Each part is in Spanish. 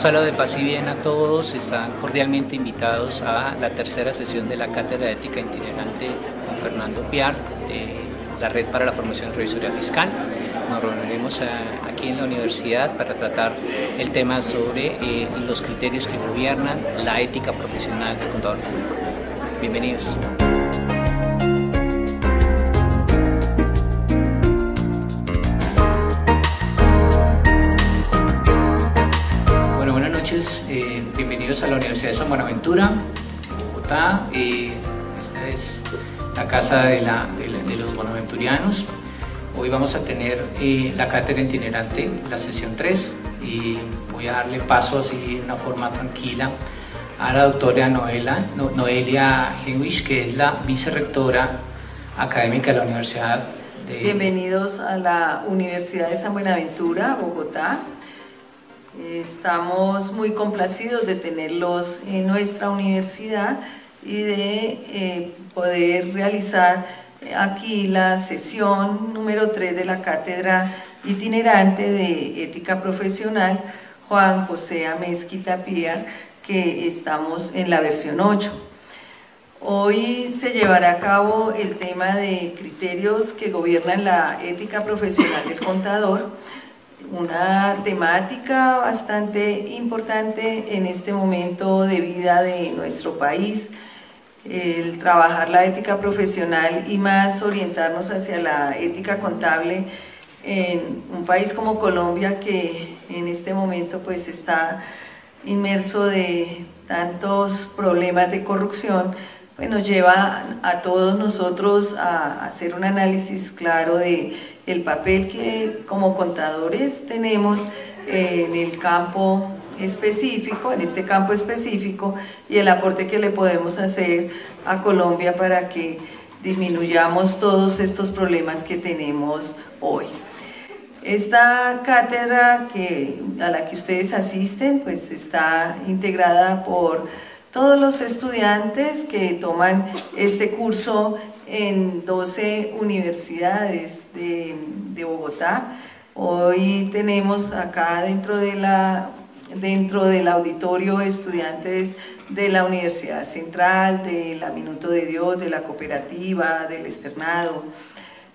saludo de paz y bien a todos. Están cordialmente invitados a la tercera sesión de la Cátedra de Ética Itinerante con Fernando Piar, de la Red para la Formación en Revisoría Fiscal. Nos reuniremos aquí en la universidad para tratar el tema sobre los criterios que gobiernan la ética profesional del contador público. Bienvenidos. Bienvenidos a la Universidad de San Buenaventura, Bogotá. Esta es la casa de los buenaventurianos. Hoy vamos a tener la cátedra itinerante, la sesión 3, y voy a darle paso así de una forma tranquila a la doctora Noelia Henwich, que es la vicerrectora académica de la Universidad de... Bienvenidos a la Universidad de San Buenaventura, Bogotá. Estamos muy complacidos de tenerlos en nuestra universidad y de poder realizar aquí la sesión número 3 de la Cátedra Itinerante de Ética Profesional Juan José Amezquita Piar, que estamos en la versión 8. Hoy se llevará a cabo el tema de criterios que gobiernan la ética profesional del contador, una temática bastante importante en este momento de vida de nuestro país. El trabajar la ética profesional y más orientarnos hacia la ética contable en un país como Colombia, que en este momento pues está inmerso de tantos problemas de corrupción, pues nos lleva a todos nosotros a hacer un análisis claro de el papel que como contadores tenemos en el campo específico, en este campo específico, y el aporte que le podemos hacer a Colombia para que disminuyamos todos estos problemas que tenemos hoy. Esta cátedra a la que ustedes asisten pues está integrada por todos los estudiantes que toman este curso en 12 universidades de Bogotá. Hoy tenemos acá dentro del auditorio estudiantes de la Universidad Central, de la Minuto de Dios, de la Cooperativa, del Externado,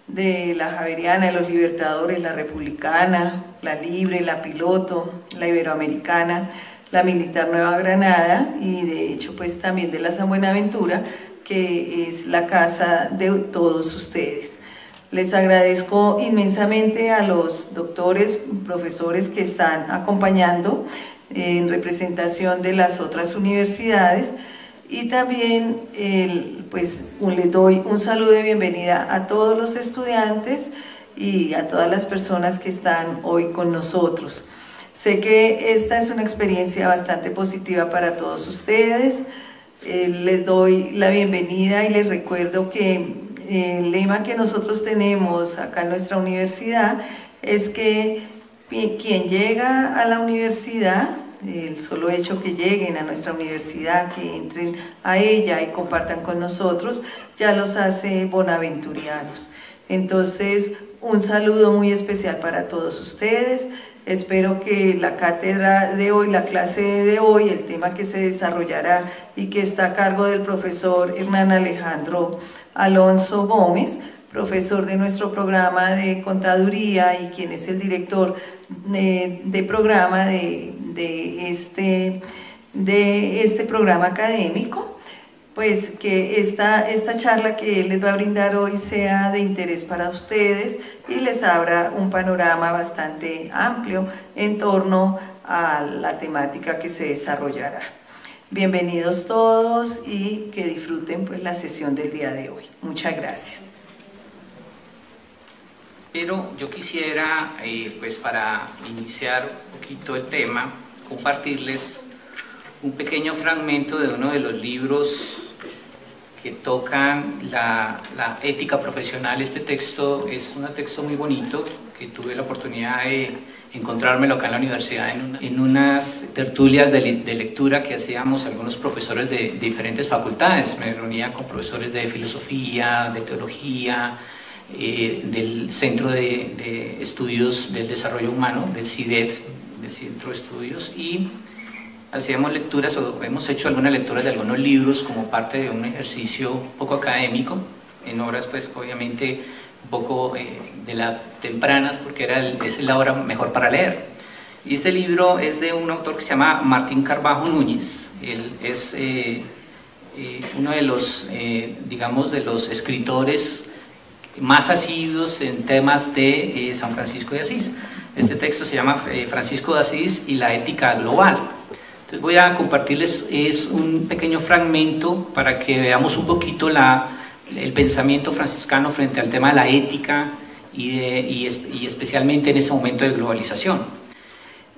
de la Javeriana, de los Libertadores, la Republicana, la Libre, la Piloto, la Iberoamericana, la Militar Nueva Granada y de hecho pues también de la San Buenaventura, que es la casa de todos ustedes. Les agradezco inmensamente a los doctores, profesores que están acompañando en representación de las otras universidades, y también pues les doy un saludo de bienvenida a todos los estudiantes y a todas las personas que están hoy con nosotros. Sé que esta es una experiencia bastante positiva para todos ustedes. Les doy la bienvenida y les recuerdo que el lema que nosotros tenemos acá en nuestra universidad es que quien llega a la universidad, el solo hecho que lleguen a nuestra universidad, que entren a ella y compartan con nosotros, ya los hace bonaventurianos. Entonces, un saludo muy especial para todos ustedes. Espero que la cátedra de hoy, la clase de hoy, el tema que se desarrollará y que está a cargo del profesor Hernán Alejandro Alonso Gómez, profesor de nuestro programa de contaduría y quien es el director de programa de este programa académico, pues que esta charla que él les va a brindar hoy sea de interés para ustedes y les abra un panorama bastante amplio en torno a la temática que se desarrollará. Bienvenidos todos y que disfruten pues la sesión del día de hoy. Muchas gracias. Pero yo quisiera, pues para iniciar un poquito el tema, compartirles un pequeño fragmento de uno de los libros que tocan la ética profesional. Este texto es un texto muy bonito que tuve la oportunidad de encontrármelo acá en la universidad en unas tertulias de lectura que hacíamos algunos profesores de diferentes facultades. Me reunía con profesores de filosofía, de teología, del Centro de Estudios del Desarrollo Humano, del CIDED, del Centro de Estudios, y hacíamos lecturas o hemos hecho algunas lecturas de algunos libros como parte de un ejercicio un poco académico, en horas pues obviamente un poco de las tempranas, porque es la hora mejor para leer. Y este libro es de un autor que se llama Martín Carbajo Núñez. Él es uno de los, digamos, de los escritores más asiduos en temas de San Francisco de Asís. Este texto se llama Francisco de Asís y la ética global. Entonces voy a compartirles un pequeño fragmento para que veamos un poquito el pensamiento franciscano frente al tema de la ética y especialmente en ese momento de globalización.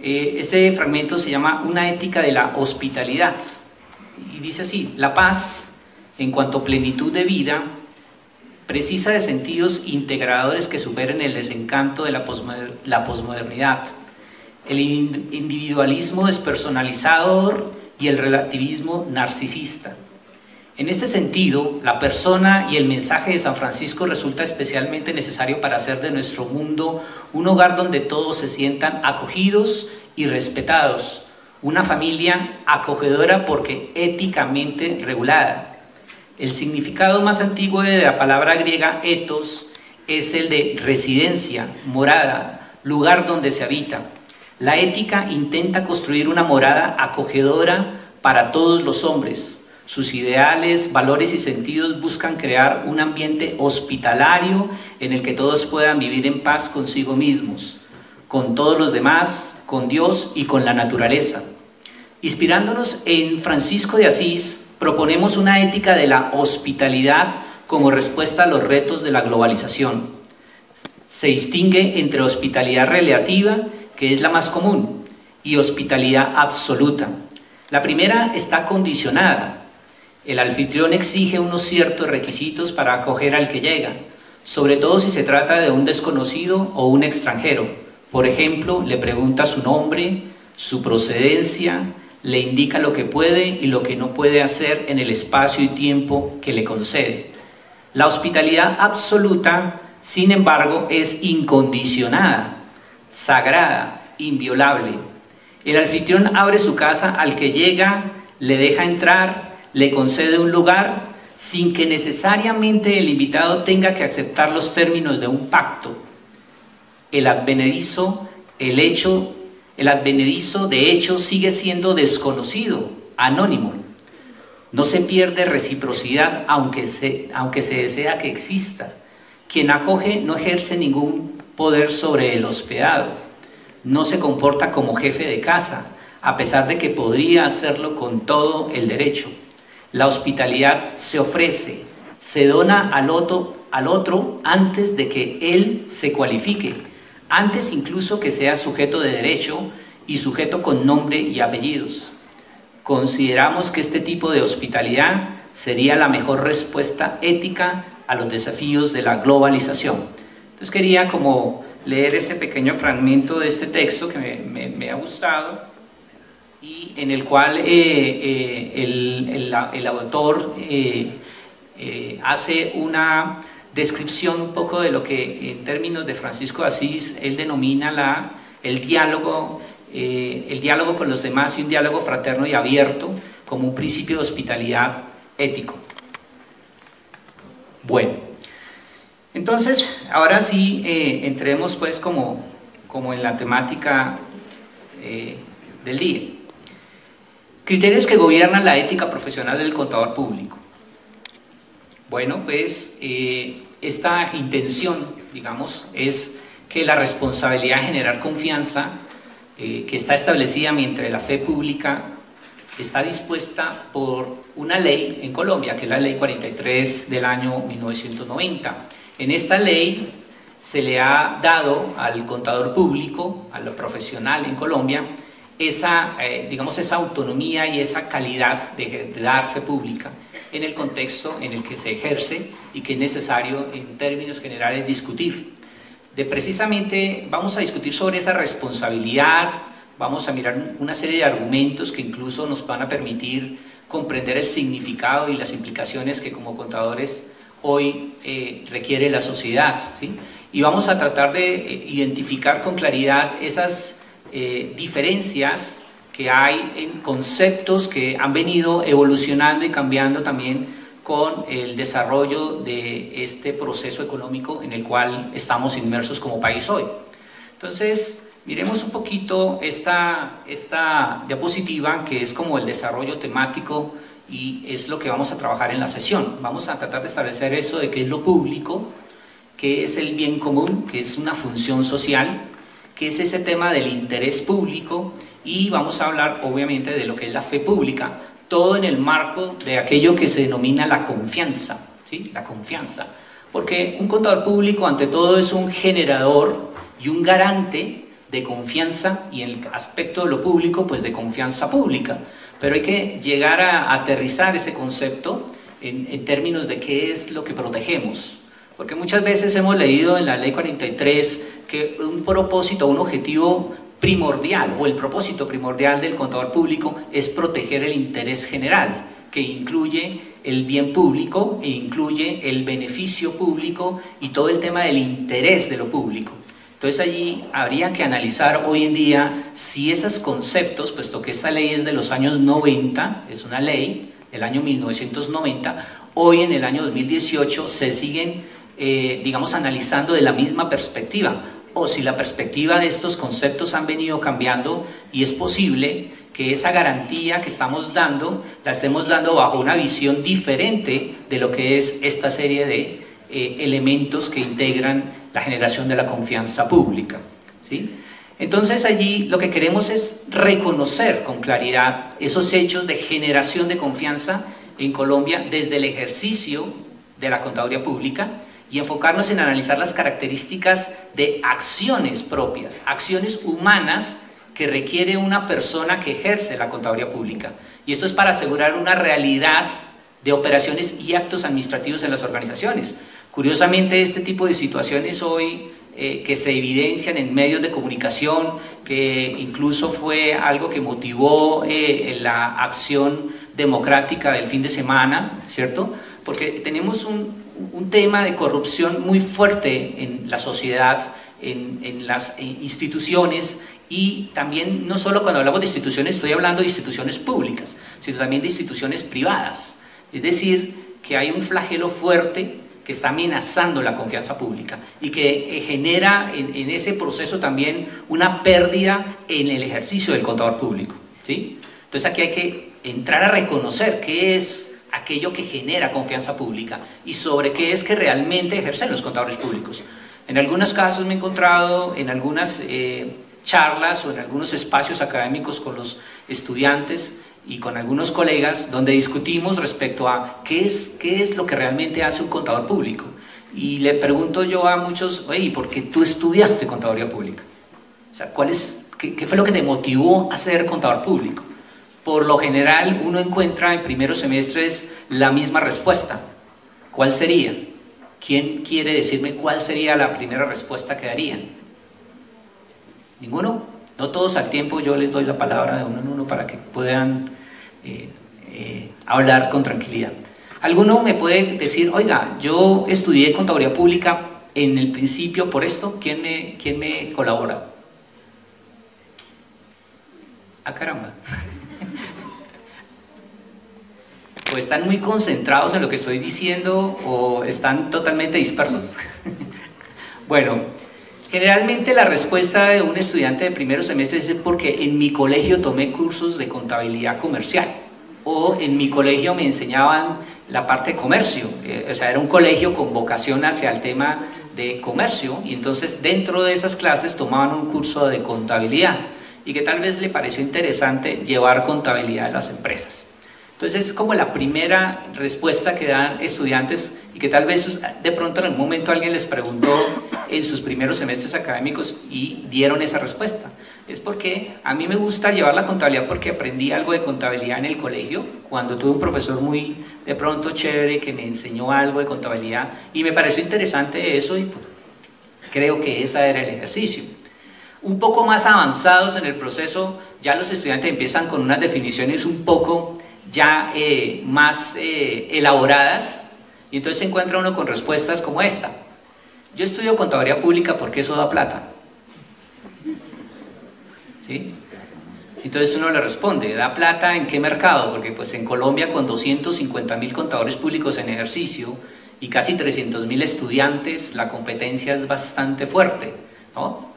Este fragmento se llama Una ética de la hospitalidad y dice así: la paz, en cuanto a plenitud de vida, precisa de sentidos integradores que superen el desencanto de la posmodernidad, el individualismo despersonalizador y el relativismo narcisista. En este sentido, la persona y el mensaje de San Francisco resulta especialmente necesario para hacer de nuestro mundo un hogar donde todos se sientan acogidos y respetados, una familia acogedora porque éticamente regulada. El significado más antiguo de la palabra griega ethos es el de residencia, morada, lugar donde se habita. La ética intenta construir una morada acogedora para todos los hombres. Sus ideales, valores y sentidos buscan crear un ambiente hospitalario en el que todos puedan vivir en paz consigo mismos, con todos los demás, con Dios y con la naturaleza. Inspirándonos en Francisco de Asís, proponemos una ética de la hospitalidad como respuesta a los retos de la globalización. Se distingue entre hospitalidad relativa, que es la más común, y hospitalidad absoluta. La primera está condicionada. El anfitrión exige unos ciertos requisitos para acoger al que llega, sobre todo si se trata de un desconocido o un extranjero. Por ejemplo, le pregunta su nombre, su procedencia, le indica lo que puede y lo que no puede hacer en el espacio y tiempo que le concede. La hospitalidad absoluta, sin embargo, es incondicionada, sagrada, inviolable. El anfitrión abre su casa al que llega, le deja entrar, le concede un lugar sin que necesariamente el invitado tenga que aceptar los términos de un pacto. El advenedizo de hecho sigue siendo desconocido, anónimo. No se pierde reciprocidad aunque se desea que exista. Quien acoge no ejerce ningún poder sobre el hospedado. No se comporta como jefe de casa, a pesar de que podría hacerlo con todo el derecho. La hospitalidad se ofrece, se dona al otro antes de que él se cualifique, antes incluso que sea sujeto de derecho y sujeto con nombre y apellidos. Consideramos que este tipo de hospitalidad sería la mejor respuesta ética a los desafíos de la globalización. Entonces quería como leer ese pequeño fragmento de este texto que me ha gustado, y en el cual el autor hace una descripción un poco de lo que en términos de Francisco de Asís él denomina el diálogo con los demás y un diálogo fraterno y abierto como un principio de hospitalidad ético. Bueno, entonces ahora sí entremos pues como en la temática del día. Criterios que gobiernan la ética profesional del contador público. Bueno, pues esta intención, digamos, es que la responsabilidad de generar confianza que está establecida mediante la fe pública está dispuesta por una ley en Colombia, que es la Ley 43 del año 1990. En esta ley se le ha dado al contador público, a lo profesional en Colombia, esa autonomía y esa calidad de dar fe pública en el contexto en el que se ejerce y que es necesario en términos generales discutir. Precisamente vamos a discutir sobre esa responsabilidad, vamos a mirar una serie de argumentos que incluso nos van a permitir comprender el significado y las implicaciones que como contadores hoy requiere la sociedad, ¿sí? Y vamos a tratar de identificar con claridad esas diferencias que hay en conceptos que han venido evolucionando y cambiando también con el desarrollo de este proceso económico en el cual estamos inmersos como país hoy. Entonces, miremos un poquito esta diapositiva, que es como el desarrollo temático y es lo que vamos a trabajar en la sesión. Vamos a tratar de establecer eso de qué es lo público, qué es el bien común, qué es una función social, qué es ese tema del interés público, y vamos a hablar obviamente de lo que es la fe pública, todo en el marco de aquello que se denomina la confianza, ¿sí? La confianza. Porque un contador público ante todo es un generador y un garante de confianza, y en el aspecto de lo público, pues de confianza pública. Pero hay que llegar a aterrizar ese concepto en términos de qué es lo que protegemos. Porque muchas veces hemos leído en la Ley 43 que un propósito, un objetivo primordial, o el propósito primordial del contador público es proteger el interés general, que incluye el bien público e incluye el beneficio público y todo el tema del interés de lo público. Entonces allí habría que analizar hoy en día si esos conceptos, puesto que esta ley es de los años 90, es una ley del año 1990, hoy en el año 2018 se siguen, digamos, analizando de la misma perspectiva, o si la perspectiva de estos conceptos han venido cambiando y es posible que esa garantía que estamos dando, la estemos dando bajo una visión diferente de lo que es esta serie de elementos que integran la generación de la confianza pública, ¿sí? Entonces allí lo que queremos es reconocer con claridad esos hechos de generación de confianza en Colombia desde el ejercicio de la contaduría pública, y enfocarnos en analizar las características de acciones propias, acciones humanas que requiere una persona que ejerce la contaduría pública. Y esto es para asegurar una realidad de operaciones y actos administrativos en las organizaciones. Curiosamente, este tipo de situaciones hoy que se evidencian en medios de comunicación, que incluso fue algo que motivó la acción democrática del fin de semana, ¿cierto? Porque tenemos un tema de corrupción muy fuerte en la sociedad, en las instituciones, y también no solo cuando hablamos de instituciones estoy hablando de instituciones públicas, sino también de instituciones privadas. Es decir, que hay un flagelo fuerte que está amenazando la confianza pública y que genera en ese proceso también una pérdida en el ejercicio del contador público, ¿sí? Entonces aquí hay que entrar a reconocer qué es aquello que genera confianza pública y sobre qué es que realmente ejercen los contadores públicos. En algunos casos me he encontrado en algunas charlas o en algunos espacios académicos con los estudiantes y con algunos colegas donde discutimos respecto a qué es lo que realmente hace un contador público. Y le pregunto yo a muchos, oye, ¿y por qué tú estudiaste contaduría pública? O sea, ¿qué fue lo que te motivó a ser contador público? Por lo general uno encuentra en primeros semestres la misma respuesta. ¿Cuál sería? ¿Quién quiere decirme cuál sería la primera respuesta que darían? ¿Ninguno? No todos al tiempo, yo les doy la palabra de uno en uno para que puedan hablar con tranquilidad. ¿Alguno me puede decir, oiga, yo estudié contaduría pública en el principio por esto? ¿Quién me colabora? ¡Ah, caramba! O están muy concentrados en lo que estoy diciendo o están totalmente dispersos. Bueno, generalmente la respuesta de un estudiante de primeros semestres es porque en mi colegio tomé cursos de contabilidad comercial o en mi colegio me enseñaban la parte de comercio, o sea, era un colegio con vocación hacia el tema de comercio y entonces dentro de esas clases tomaban un curso de contabilidad y que tal vez le pareció interesante llevar contabilidad de las empresas. Entonces es como la primera respuesta que dan estudiantes y que tal vez de pronto en algún momento alguien les preguntó en sus primeros semestres académicos y dieron esa respuesta. Es porque a mí me gusta llevar la contabilidad porque aprendí algo de contabilidad en el colegio, cuando tuve un profesor muy de pronto chévere que me enseñó algo de contabilidad y me pareció interesante eso y pues creo que ese era el ejercicio. Un poco más avanzados en el proceso, ya los estudiantes empiezan con unas definiciones un poco ya más elaboradas y entonces se encuentra uno con respuestas como esta. Yo estudio contaduría pública porque eso da plata. ¿Sí? Entonces uno le responde, ¿da plata en qué mercado? Porque pues en Colombia con 250.000 contadores públicos en ejercicio y casi 300.000 estudiantes, la competencia es bastante fuerte, ¿no?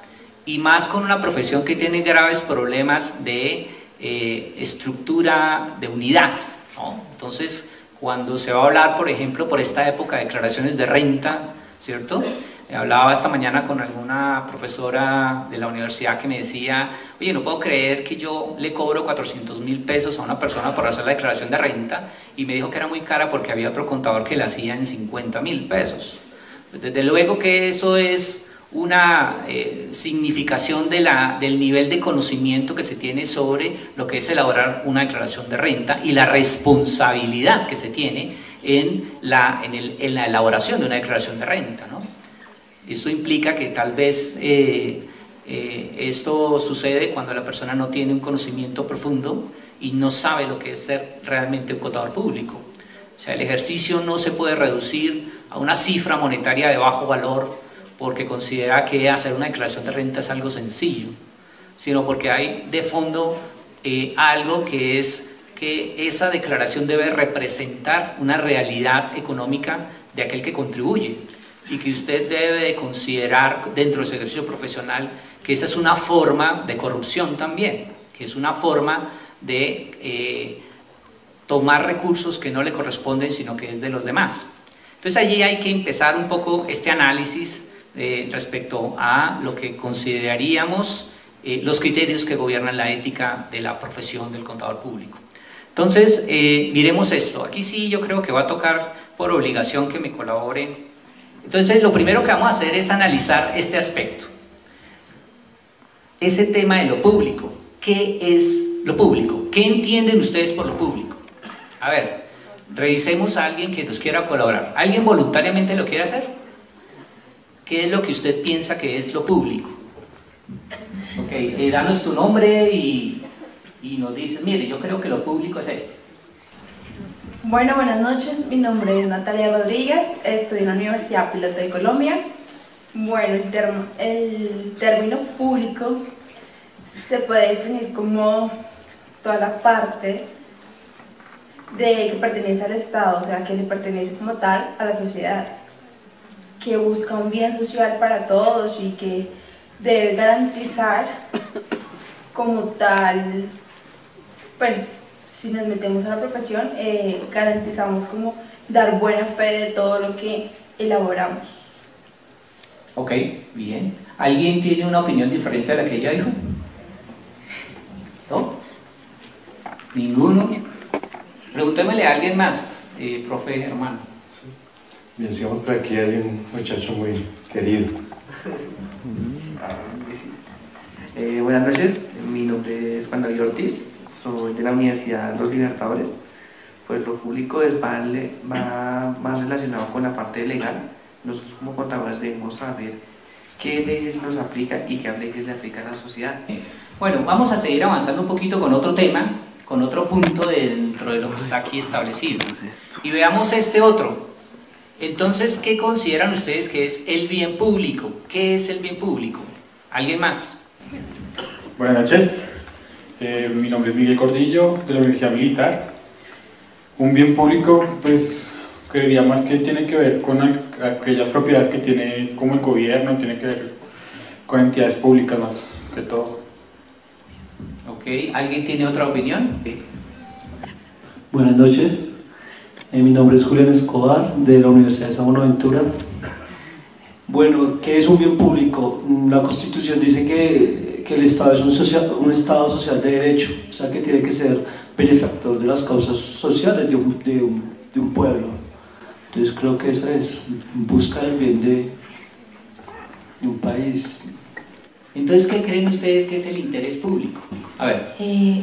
Y más con una profesión que tiene graves problemas de estructura de unidad, ¿no? Entonces, cuando se va a hablar, por ejemplo, por esta época de declaraciones de renta, ¿cierto? Hablaba esta mañana con alguna profesora de la universidad que me decía, oye, no puedo creer que yo le cobro 400.000 pesos a una persona por hacer la declaración de renta, y me dijo que era muy cara porque había otro contador que la hacía en 50.000 pesos. Desde luego que eso es una significación del nivel de conocimiento que se tiene sobre lo que es elaborar una declaración de renta y la responsabilidad que se tiene en la elaboración de una declaración de renta, ¿no? Esto implica que tal vez esto sucede cuando la persona no tiene un conocimiento profundo y no sabe lo que es ser realmente un contador público. O sea, el ejercicio no se puede reducir a una cifra monetaria de bajo valor porque considera que hacer una declaración de renta es algo sencillo, sino porque hay de fondo algo que es que esa declaración debe representar una realidad económica de aquel que contribuye, y que usted debe de considerar dentro de su ejercicio profesional que esa es una forma de corrupción también, que es una forma de tomar recursos que no le corresponden sino que es de los demás. Entonces allí hay que empezar un poco este análisis respecto a lo que consideraríamos los criterios que gobiernan la ética de la profesión del contador público. Entonces miremos esto, aquí sí yo creo que va a tocar por obligación que me colabore. Entonces lo primero que vamos a hacer es analizar este aspecto, ese tema de lo público. ¿Qué es lo público? ¿Qué entienden ustedes por lo público? A ver, revisemos a alguien que nos quiera colaborar. ¿Alguien voluntariamente lo quiere hacer? ¿Qué es lo que usted piensa que es lo público? Ok, danos tu nombre y nos dices, mire, yo creo que lo público es esto. Bueno, buenas noches, mi nombre es Natalia Rodríguez, estudio en la Universidad Piloto de Colombia. Bueno, el término público se puede definir como toda la parte que pertenece al Estado, o sea, que le pertenece como tal a la sociedad, que busca un bien social para todos y que debe garantizar como tal, pues, si nos metemos a la profesión, garantizamos como dar buena fe de todo lo que elaboramos. Ok, bien. ¿Alguien tiene una opinión diferente a la que ella dijo? ¿No? ¿Ninguno? Preguntémosle a alguien más, profe Germán. Bien, sigamos por aquí, hay un muchacho muy querido. Buenas noches, mi nombre es Juan David Ortiz, soy de la Universidad Los Libertadores. Pues lo público va más relacionado con la parte legal. Nosotros como contadores debemos saber qué leyes nos aplican y qué leyes le aplican a la sociedad. Bueno, vamos a seguir avanzando un poquito con otro tema, con otro punto dentro de lo que está aquí establecido. Y veamos este otro. Entonces, ¿qué consideran ustedes que es el bien público? ¿Qué es el bien público? ¿Alguien más? Buenas noches, mi nombre es Miguel Cordillo, de la Universidad Militar. Un bien público, pues, creería más que tiene que ver con aquellas propiedades que tiene como el gobierno, tiene que ver con entidades públicas más que todo. Ok, ¿alguien tiene otra opinión? Buenas noches, mi nombre es Julián Escobar, de la Universidad de San Buenaventura. Bueno, ¿qué es un bien público? La Constitución dice que el Estado es un Estado social de derecho, o sea que tiene que ser benefactor de las causas sociales de un pueblo. Entonces creo que esa es, busca el bien de un país. Entonces, ¿qué creen ustedes que es el interés público? A ver.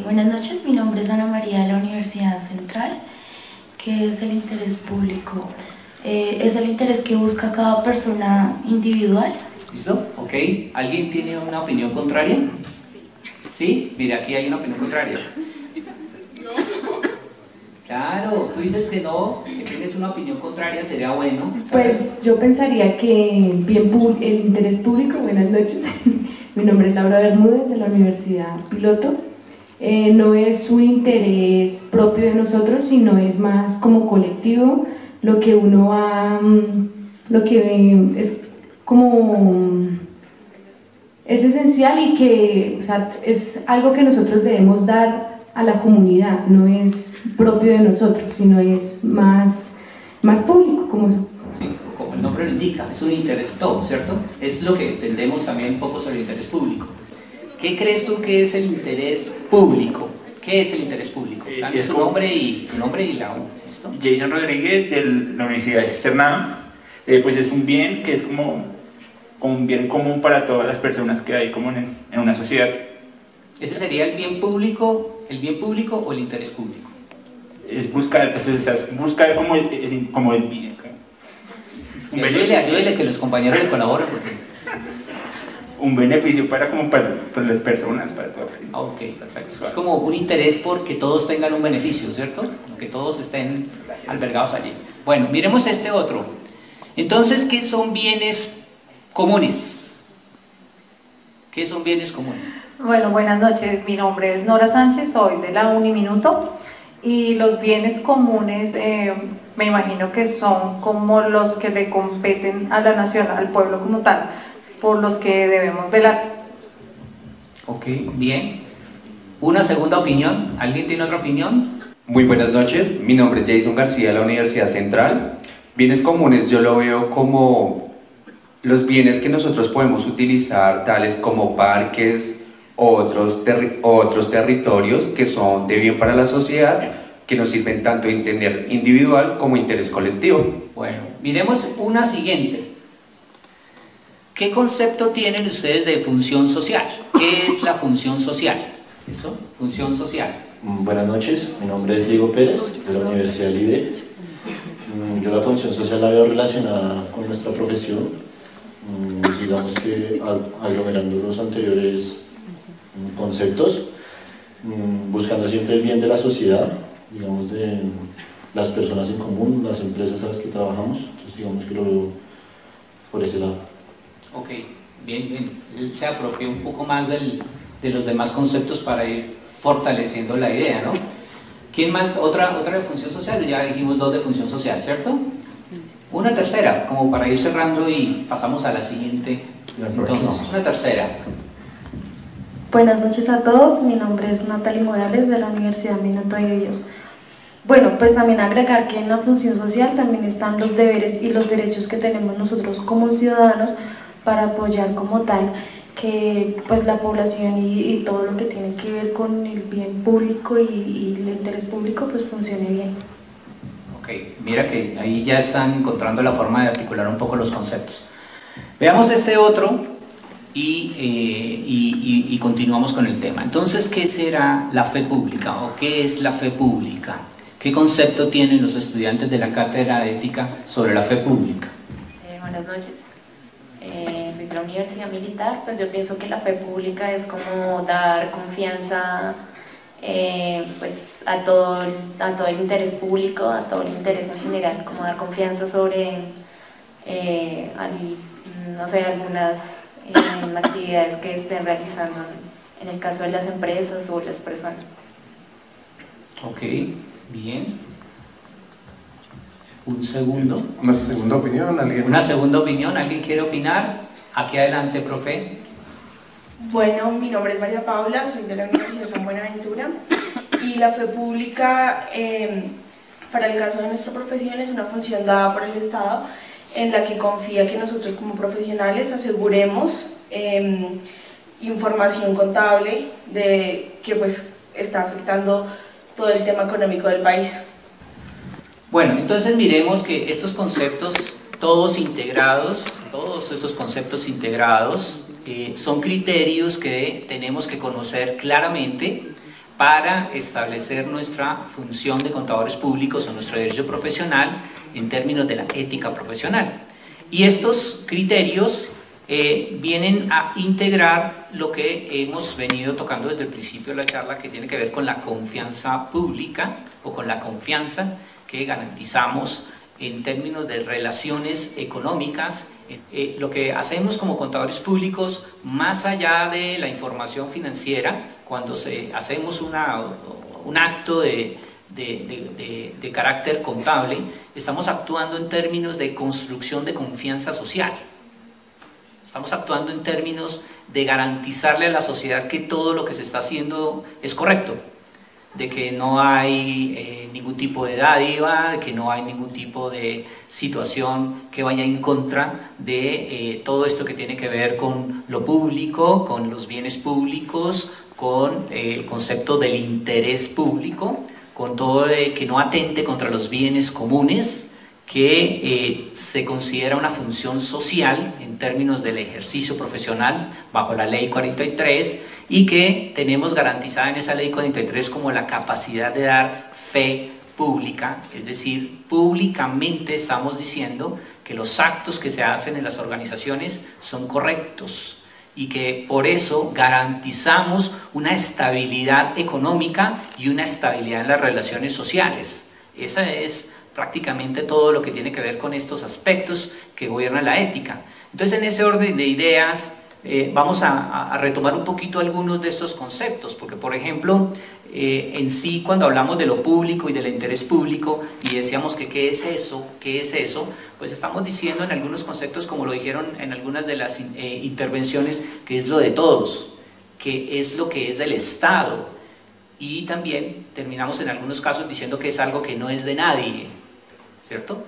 Buenas noches, mi nombre es Ana María de la Universidad Central. ¿Qué es el interés público? Es el interés que busca cada persona individual. ¿Listo? Ok. ¿Alguien tiene una opinión contraria? ¿Sí? Mira, aquí hay una opinión contraria. Claro, tú dices que no, que tienes una opinión contraria, sería bueno. Pues yo pensaría que el interés público, buenas noches, mi nombre es Laura Bermúdez de la Universidad Piloto. no es un interés propio de nosotros, sino es más como colectivo, lo que uno va, lo que es como, es esencial y que, o sea, es algo que nosotros debemos dar a la comunidad, no es propio de nosotros, sino es más público, como eso. Sí, como el nombre lo indica, es un interés todo, ¿cierto? Es lo que entendemos también un poco sobre el interés público. ¿Qué crees tú que es el interés público? ¿Qué es el interés público? Dame tu nombre y la ¿listo? Jason Rodríguez, de la Universidad Externada. Pues es un bien que es como un bien común para todas las personas que hay como en una sociedad. ¿Ese sería el bien público o el interés público? Es buscar como el bien. Ayúdele que los compañeros le colaboren porque... Un beneficio para las personas, para todos. Ok, perfecto. Es como un interés porque todos tengan un beneficio, ¿cierto? Que todos estén albergados allí. Bueno, miremos este otro. Entonces, ¿qué son bienes comunes? ¿Qué son bienes comunes? Bueno, buenas noches. Mi nombre es Nora Sánchez, soy de la Uniminuto. Y los bienes comunes, me imagino que son como los que le competen a la nación, al pueblo como tal, por los que debemos velar. Ok, bien. ¿Una segunda opinión? ¿Alguien tiene otra opinión? Muy buenas noches, mi nombre es Jason García de la Universidad Central. Bienes comunes yo lo veo como los bienes que nosotros podemos utilizar, tales como parques o otros territorios que son de bien para la sociedad, que nos sirven tanto de interés individual como interés colectivo. Bueno, miremos una siguiente. ¿Qué concepto tienen ustedes de función social? ¿Qué es la función social? ¿Eso? Función social. Buenas noches, mi nombre es Diego Pérez, de la Universidad Libre. Yo la función social la veo relacionada con nuestra profesión, digamos que aglomerando los anteriores conceptos, buscando siempre el bien de la sociedad, digamos de las personas en común, las empresas a las que trabajamos, entonces digamos que lo veo por ese lado. Ok, bien, bien. Él se apropió un poco más de los demás conceptos para ir fortaleciendo la idea, ¿no? ¿Quién más? ¿Otra de función social? Ya dijimos dos de función social, ¿cierto? Una tercera, como para ir cerrando y pasamos a la siguiente. Entonces, una tercera. Buenas noches a todos, mi nombre es Natalie Morales de la Universidad Minuto de Dios. Bueno, pues también agregar que en la función social también están los deberes y los derechos que tenemos nosotros como ciudadanos para apoyar como tal que pues la población y todo lo que tiene que ver con el bien público y el interés público pues funcione bien. Ok, mira que ahí ya están encontrando la forma de articular un poco los conceptos. Veamos este otro y continuamos con el tema. Entonces, ¿qué será la fe pública o qué es la fe pública? ¿Qué concepto tienen los estudiantes de la Cátedra de Ética sobre la fe pública? Buenas noches. Soy de la Universidad Militar. Pues yo pienso que la fe pública es como dar confianza pues a todo el interés público, a todo el interés en general, como dar confianza sobre no sé, algunas actividades que estén realizando en el caso de las empresas o las personas. Ok, bien. Un segundo. ¿Una segunda opinión? ¿Alguien? Una segunda opinión, ¿alguien quiere opinar? Aquí adelante, profe. Bueno, mi nombre es María Paula, soy de la Universidad San Buenaventura y la fe pública, para el caso de nuestra profesión, es una función dada por el Estado en la que confía que nosotros como profesionales aseguremos información contable de que pues está afectando todo el tema económico del país. Bueno, entonces miremos que estos conceptos, todos estos conceptos integrados, son criterios que tenemos que conocer claramente para establecer nuestra función de contadores públicos o nuestro derecho profesional en términos de la ética profesional. Y estos criterios vienen a integrar lo que hemos venido tocando desde el principio de la charla, que tiene que ver con la confianza pública o con la confianza que garantizamos en términos de relaciones económicas. Lo que hacemos como contadores públicos, más allá de la información financiera, cuando hacemos un acto de carácter contable, estamos actuando en términos de construcción de confianza social. Estamos actuando en términos de garantizarle a la sociedad que todo lo que se está haciendo es correcto, de que no hay ningún tipo de dádiva, de que no hay ningún tipo de situación que vaya en contra de todo esto que tiene que ver con lo público, con los bienes públicos, con el concepto del interés público, con todo que no atente contra los bienes comunes, que se considera una función social en términos del ejercicio profesional bajo la Ley 43 y que tenemos garantizada en esa Ley 43 como la capacidad de dar fe pública, es decir, públicamente estamos diciendo que los actos que se hacen en las organizaciones son correctos y que por eso garantizamos una estabilidad económica y una estabilidad en las relaciones sociales. Esa es prácticamente todo lo que tiene que ver con estos aspectos que gobiernan la ética. Entonces, en ese orden de ideas vamos a retomar un poquito algunos de estos conceptos, porque por ejemplo, en sí cuando hablamos de lo público y del interés público y decíamos que ¿qué es eso? Pues estamos diciendo en algunos conceptos, como lo dijeron en algunas de las intervenciones, que es lo de todos, que es lo que es del Estado, y también terminamos en algunos casos diciendo que es algo que no es de nadie, ¿cierto?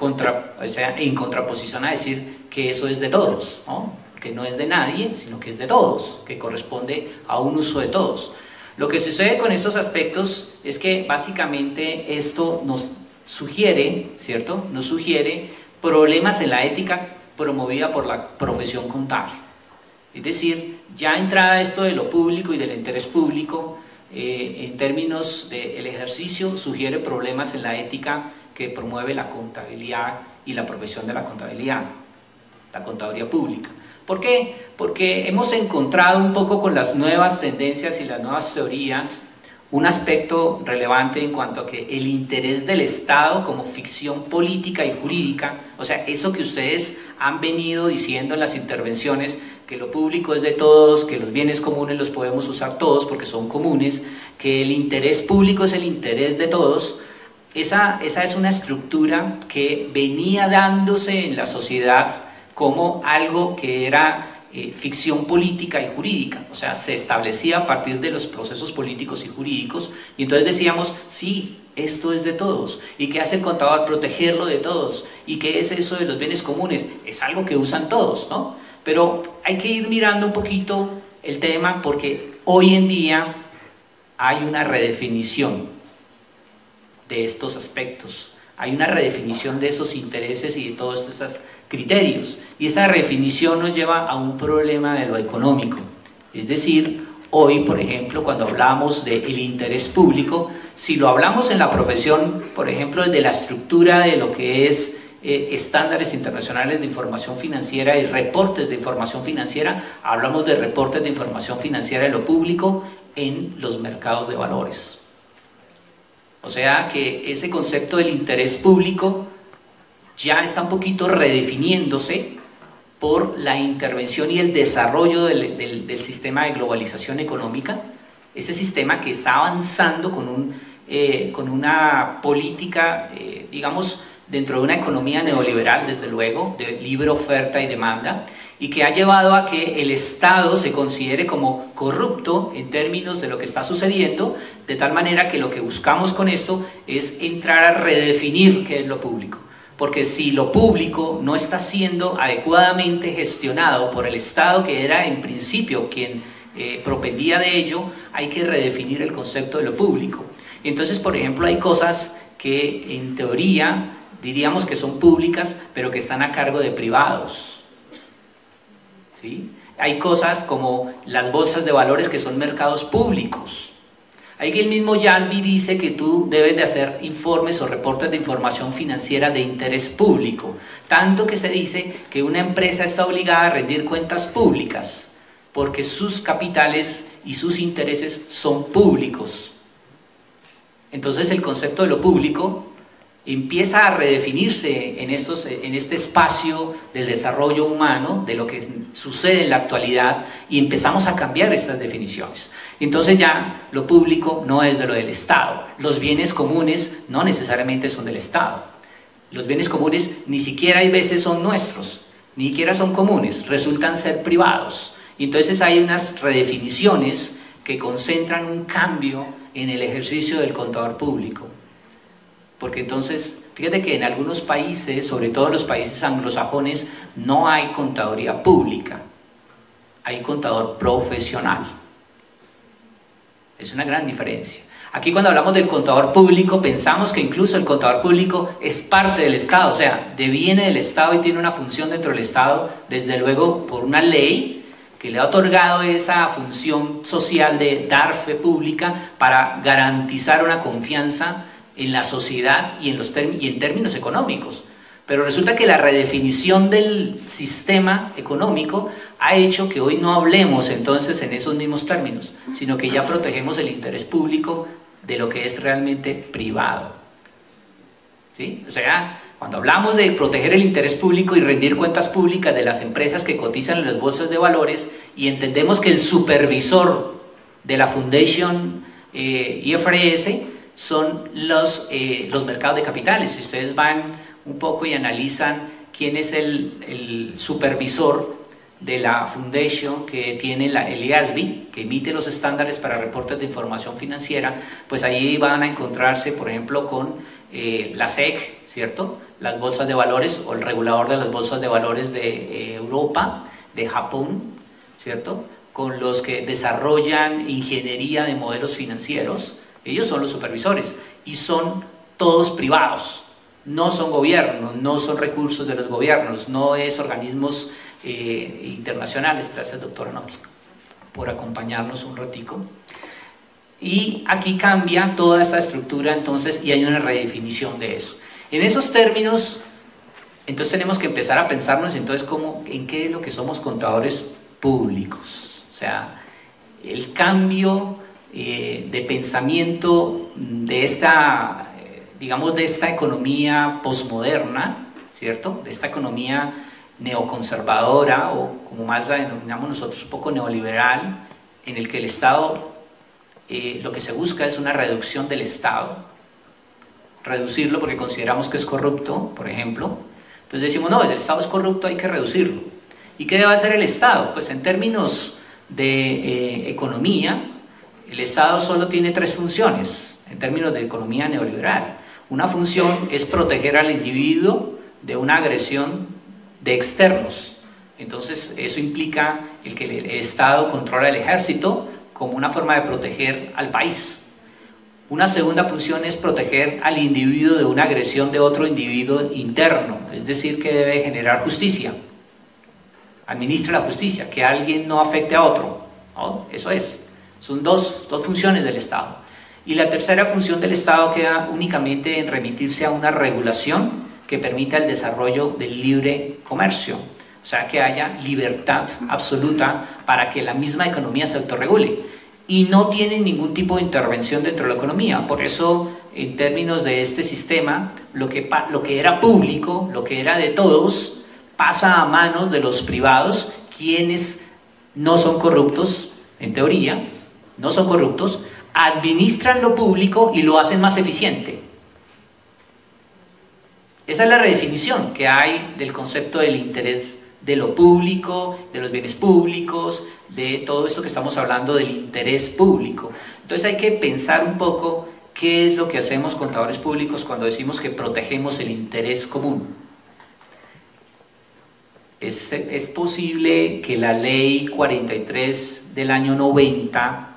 O sea, en contraposición a decir que eso es de todos, ¿no? Que no es de nadie, sino que es de todos, que corresponde a un uso de todos. Lo que sucede con estos aspectos es que básicamente esto nos sugiere, ¿cierto? Nos sugiere problemas en la ética promovida por la profesión contable. Es decir, ya entrada esto de lo público y del interés público, en términos del ejercicio, sugiere problemas en la ética que promueve la contabilidad y la profesión de la contabilidad, la contaduría pública. ¿Por qué? Porque hemos encontrado un poco con las nuevas tendencias y las nuevas teorías un aspecto relevante en cuanto a que el interés del Estado como ficción política y jurídica, o sea, eso que ustedes han venido diciendo en las intervenciones, que lo público es de todos, que los bienes comunes los podemos usar todos porque son comunes, que el interés público es el interés de todos, esa es una estructura que venía dándose en la sociedad como algo que era ficción política y jurídica, o sea, se establecía a partir de los procesos políticos y jurídicos, y entonces decíamos, sí, esto es de todos, y ¿qué hace el contador? Protegerlo de todos, y ¿qué es eso de los bienes comunes? Es algo que usan todos, ¿no? Pero hay que ir mirando un poquito el tema porque hoy en día hay una redefinición de estos aspectos, hay una redefinición de esos intereses y de todos estos criterios, y esa redefinición nos lleva a un problema de lo económico. Es decir, hoy, por ejemplo, cuando hablamos del interés público, si lo hablamos en la profesión, por ejemplo, desde la estructura de lo que es estándares internacionales de información financiera y reportes de información financiera, hablamos de reportes de información financiera de lo público en los mercados de valores. O sea que ese concepto del interés público ya está un poquito redefiniéndose por la intervención y el desarrollo del sistema de globalización económica, ese sistema que está avanzando con una política, digamos, dentro de una economía neoliberal, desde luego, de libre oferta y demanda, y que ha llevado a que el Estado se considere como corrupto en términos de lo que está sucediendo, de tal manera que lo que buscamos con esto es entrar a redefinir qué es lo público. Porque si lo público no está siendo adecuadamente gestionado por el Estado, que era en principio quien propendía de ello, hay que redefinir el concepto de lo público. Entonces, por ejemplo, hay cosas que en teoría diríamos que son públicas, pero que están a cargo de privados, ¿sí? Hay cosas como las bolsas de valores que son mercados públicos. Ahí que el mismo Yalvi dice que tú debes de hacer informes o reportes de información financiera de interés público, tanto que se dice que una empresa está obligada a rendir cuentas públicas, porque sus capitales y sus intereses son públicos. Entonces el concepto de lo público empieza a redefinirse en este espacio del desarrollo humano, de lo que sucede en la actualidad, y empezamos a cambiar estas definiciones. Entonces ya lo público no es de lo del Estado, los bienes comunes no necesariamente son del Estado, los bienes comunes ni siquiera hay veces son nuestros, ni siquiera son comunes, resultan ser privados. Y entonces hay unas redefiniciones que concentran un cambio en el ejercicio del contador público. Porque entonces, fíjate que en algunos países, sobre todo en los países anglosajones, no hay contaduría pública, hay contador profesional. Es una gran diferencia. Aquí cuando hablamos del contador público, pensamos que incluso el contador público es parte del Estado, o sea, deviene del Estado y tiene una función dentro del Estado, desde luego por una ley que le ha otorgado esa función social de dar fe pública para garantizar una confianza en la sociedad y en términos económicos. Pero resulta que la redefinición del sistema económico ha hecho que hoy no hablemos entonces en esos mismos términos, sino que ya protegemos el interés público de lo que es realmente privado. ¿Sí? O sea, cuando hablamos de proteger el interés público y rendir cuentas públicas de las empresas que cotizan en las bolsas de valores, y entendemos que el supervisor de la Fundación IFRS son los mercados de capitales. Si ustedes van un poco y analizan quién es el supervisor de la Foundation que tiene el IASB, que emite los estándares para reportes de información financiera, pues ahí van a encontrarse, por ejemplo, con la SEC, ¿cierto? Las bolsas de valores, o el regulador de las bolsas de valores de Europa, de Japón, ¿cierto? Con los que desarrollan ingeniería de modelos financieros. Ellos son los supervisores y son todos privados, no son gobiernos, no son recursos de los gobiernos, no es organismos internacionales. Gracias, doctora Nobli, por acompañarnos un ratico. Y aquí cambia toda esta estructura entonces, y hay una redefinición de eso. En esos términos, entonces tenemos que empezar a pensarnos entonces en qué es lo que somos contadores públicos. O sea, el cambio de pensamiento de esta, digamos, de esta economía posmoderna, ¿cierto? De esta economía neoconservadora, o como más la denominamos nosotros, un poco neoliberal, en el que el Estado, lo que se busca es una reducción del Estado, reducirlo porque consideramos que es corrupto, por ejemplo. Entonces decimos, no, el Estado es corrupto, hay que reducirlo. ¿Y qué debe hacer el Estado? Pues en términos de economía, el Estado solo tiene 3 funciones, en términos de economía neoliberal. Una función es proteger al individuo de una agresión de externos. Entonces eso implica que el Estado controla el ejército como una forma de proteger al país. Una segunda función es proteger al individuo de una agresión de otro individuo interno, es decir, que debe generar justicia, administra la justicia, que alguien no afecte a otro, ¿no? Eso es. Son dos funciones del Estado. Y la tercera función del Estado queda únicamente en remitirse a una regulación que permita el desarrollo del libre comercio. O sea, que haya libertad absoluta para que la misma economía se autorregule. Y no tiene ningún tipo de intervención dentro de la economía. Por eso, en términos de este sistema, lo que era público, lo que era de todos, pasa a manos de los privados, quienes no son corruptos, en teoría, no son corruptos, administran lo público y lo hacen más eficiente. Esa es la redefinición que hay del concepto del interés de lo público, de los bienes públicos, de todo esto que estamos hablando del interés público. Entonces hay que pensar un poco qué es lo que hacemos contadores públicos cuando decimos que protegemos el interés común. Es posible que la ley 43 del año 90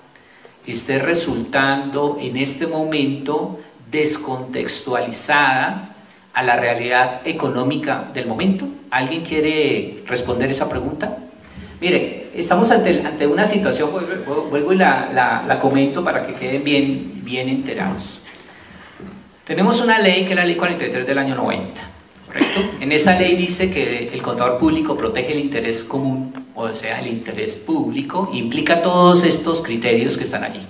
esté resultando en este momento descontextualizada a la realidad económica del momento. ¿Alguien quiere responder esa pregunta? Mire, estamos ante una situación, vuelvo y la comento para que queden bien enterados. Tenemos una ley que es la ley 43 del año 90, ¿correcto? En esa ley dice que el contador público protege el interés común, o sea, el interés público, implica todos estos criterios que están allí.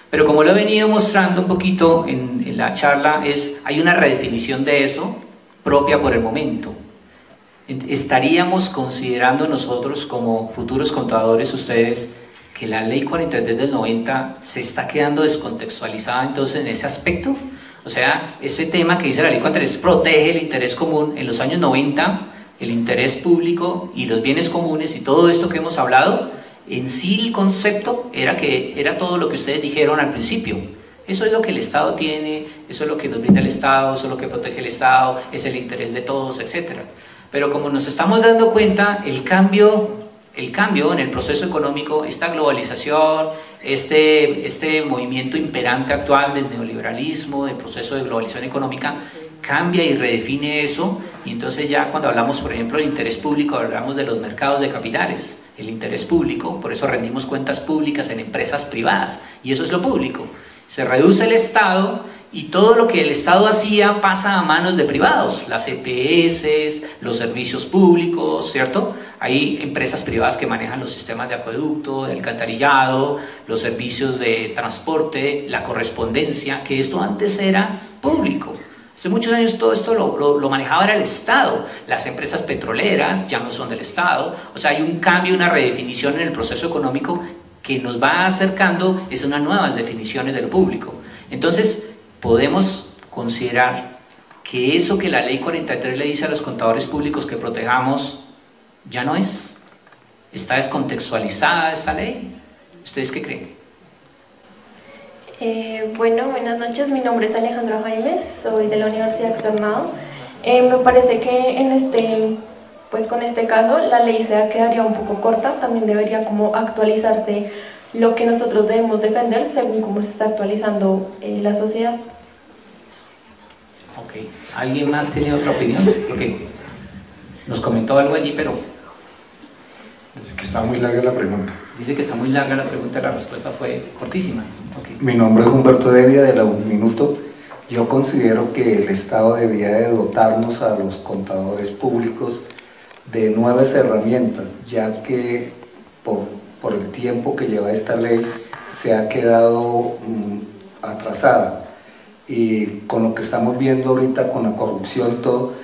Pero como lo he venido mostrando un poquito en la charla, hay una redefinición de eso propia por el momento. ¿Estaríamos considerando nosotros como futuros contadores, ustedes, que la ley 43 del 90 se está quedando descontextualizada entonces en ese aspecto? O sea, ese tema que dice la ley 43 protege el interés común. En los años 90, el interés público y los bienes comunes y todo esto que hemos hablado, en sí el concepto era todo lo que ustedes dijeron al principio. Eso es lo que el Estado tiene, eso es lo que nos brinda el Estado, eso es lo que protege el Estado, es el interés de todos, etc. Pero como nos estamos dando cuenta, el cambio en el proceso económico, esta globalización, este movimiento imperante actual del neoliberalismo, del proceso de globalización económica, cambia y redefine eso, y entonces ya cuando hablamos, por ejemplo, del interés público, hablamos de los mercados de capitales. El interés público, por eso rendimos cuentas públicas en empresas privadas, y eso es lo público. Se reduce el Estado y todo lo que el Estado hacía pasa a manos de privados, las EPS, los servicios públicos, ¿cierto? Hay empresas privadas que manejan los sistemas de acueducto, de alcantarillado, los servicios de transporte, la correspondencia, que esto antes era público. Hace muchos años todo esto lo manejaba era el Estado. Las empresas petroleras ya no son del Estado. O sea, hay un cambio, una redefinición en el proceso económico que nos va acercando a unas nuevas definiciones de lo público. Entonces, podemos considerar que eso que la ley 43 le dice a los contadores públicos que protejamos, ya no es. Está descontextualizada esta ley. ¿Ustedes qué creen? Bueno, buenas noches, mi nombre es Alejandra Jaimes, soy de la Universidad Externado. Me parece que con este caso la ley se quedaría un poco corta, también debería como actualizarse lo que nosotros debemos defender según cómo se está actualizando la sociedad. Ok, ¿alguien más tiene otra opinión? Porque nos comentó algo allí, pero... Dice que está muy larga la pregunta. Dice que está muy larga la pregunta, la respuesta fue cortísima. Okay. Mi nombre es Humberto Devia, de la Un Minuto. Yo considero que el Estado debía de dotarnos a los contadores públicos de nuevas herramientas, ya que por el tiempo que lleva esta ley se ha quedado atrasada. Y con lo que estamos viendo ahorita con la corrupción y todo,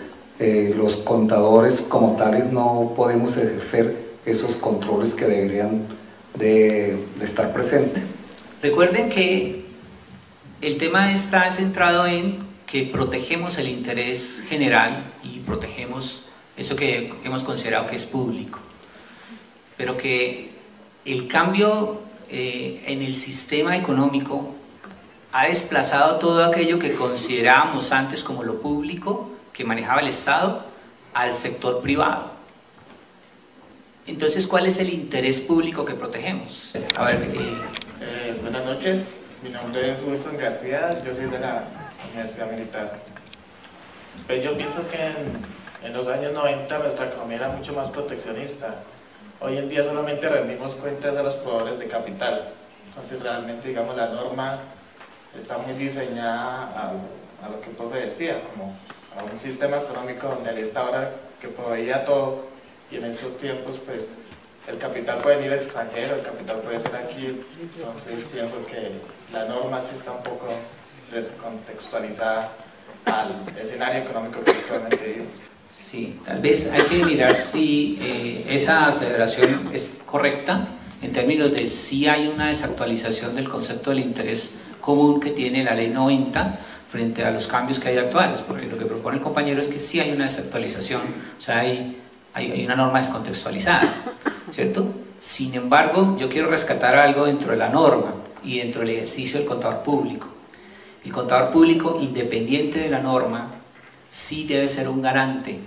los contadores como tales no podemos ejercer esos controles que deberían de estar presentes. Recuerden que el tema está centrado en que protegemos el interés general y protegemos eso que hemos considerado que es público, pero que el cambio en el sistema económico ha desplazado todo aquello que considerábamos antes como lo público, que manejaba el Estado, al sector privado. Entonces, ¿cuál es el interés público que protegemos? A ver, buenas noches, mi nombre es Wilson García, yo soy de la Universidad Militar. Pues yo pienso que en los años 90 nuestra economía era mucho más proteccionista. Hoy en día solamente rendimos cuentas a los proveedores de capital. Entonces realmente, digamos, la norma está muy diseñada a lo que el profe decía, como a un sistema económico donde el Estado era que proveía todo, y en estos tiempos pues el capital puede venir extranjero, el capital puede ser aquí. Entonces pienso que la norma sí está un poco descontextualizada al escenario económico que actualmente vivimos. Sí, tal vez hay que mirar si esa aseveración es correcta en términos de si hay una desactualización del concepto del interés común que tiene la ley 90 frente a los cambios que hay actuales, porque lo que propone el compañero es que sí hay una desactualización, o sea, hay una norma descontextualizada, ¿cierto? Sin embargo, yo quiero rescatar algo dentro de la norma y dentro del ejercicio del contador público. El contador público, independiente de la norma, sí debe ser un garante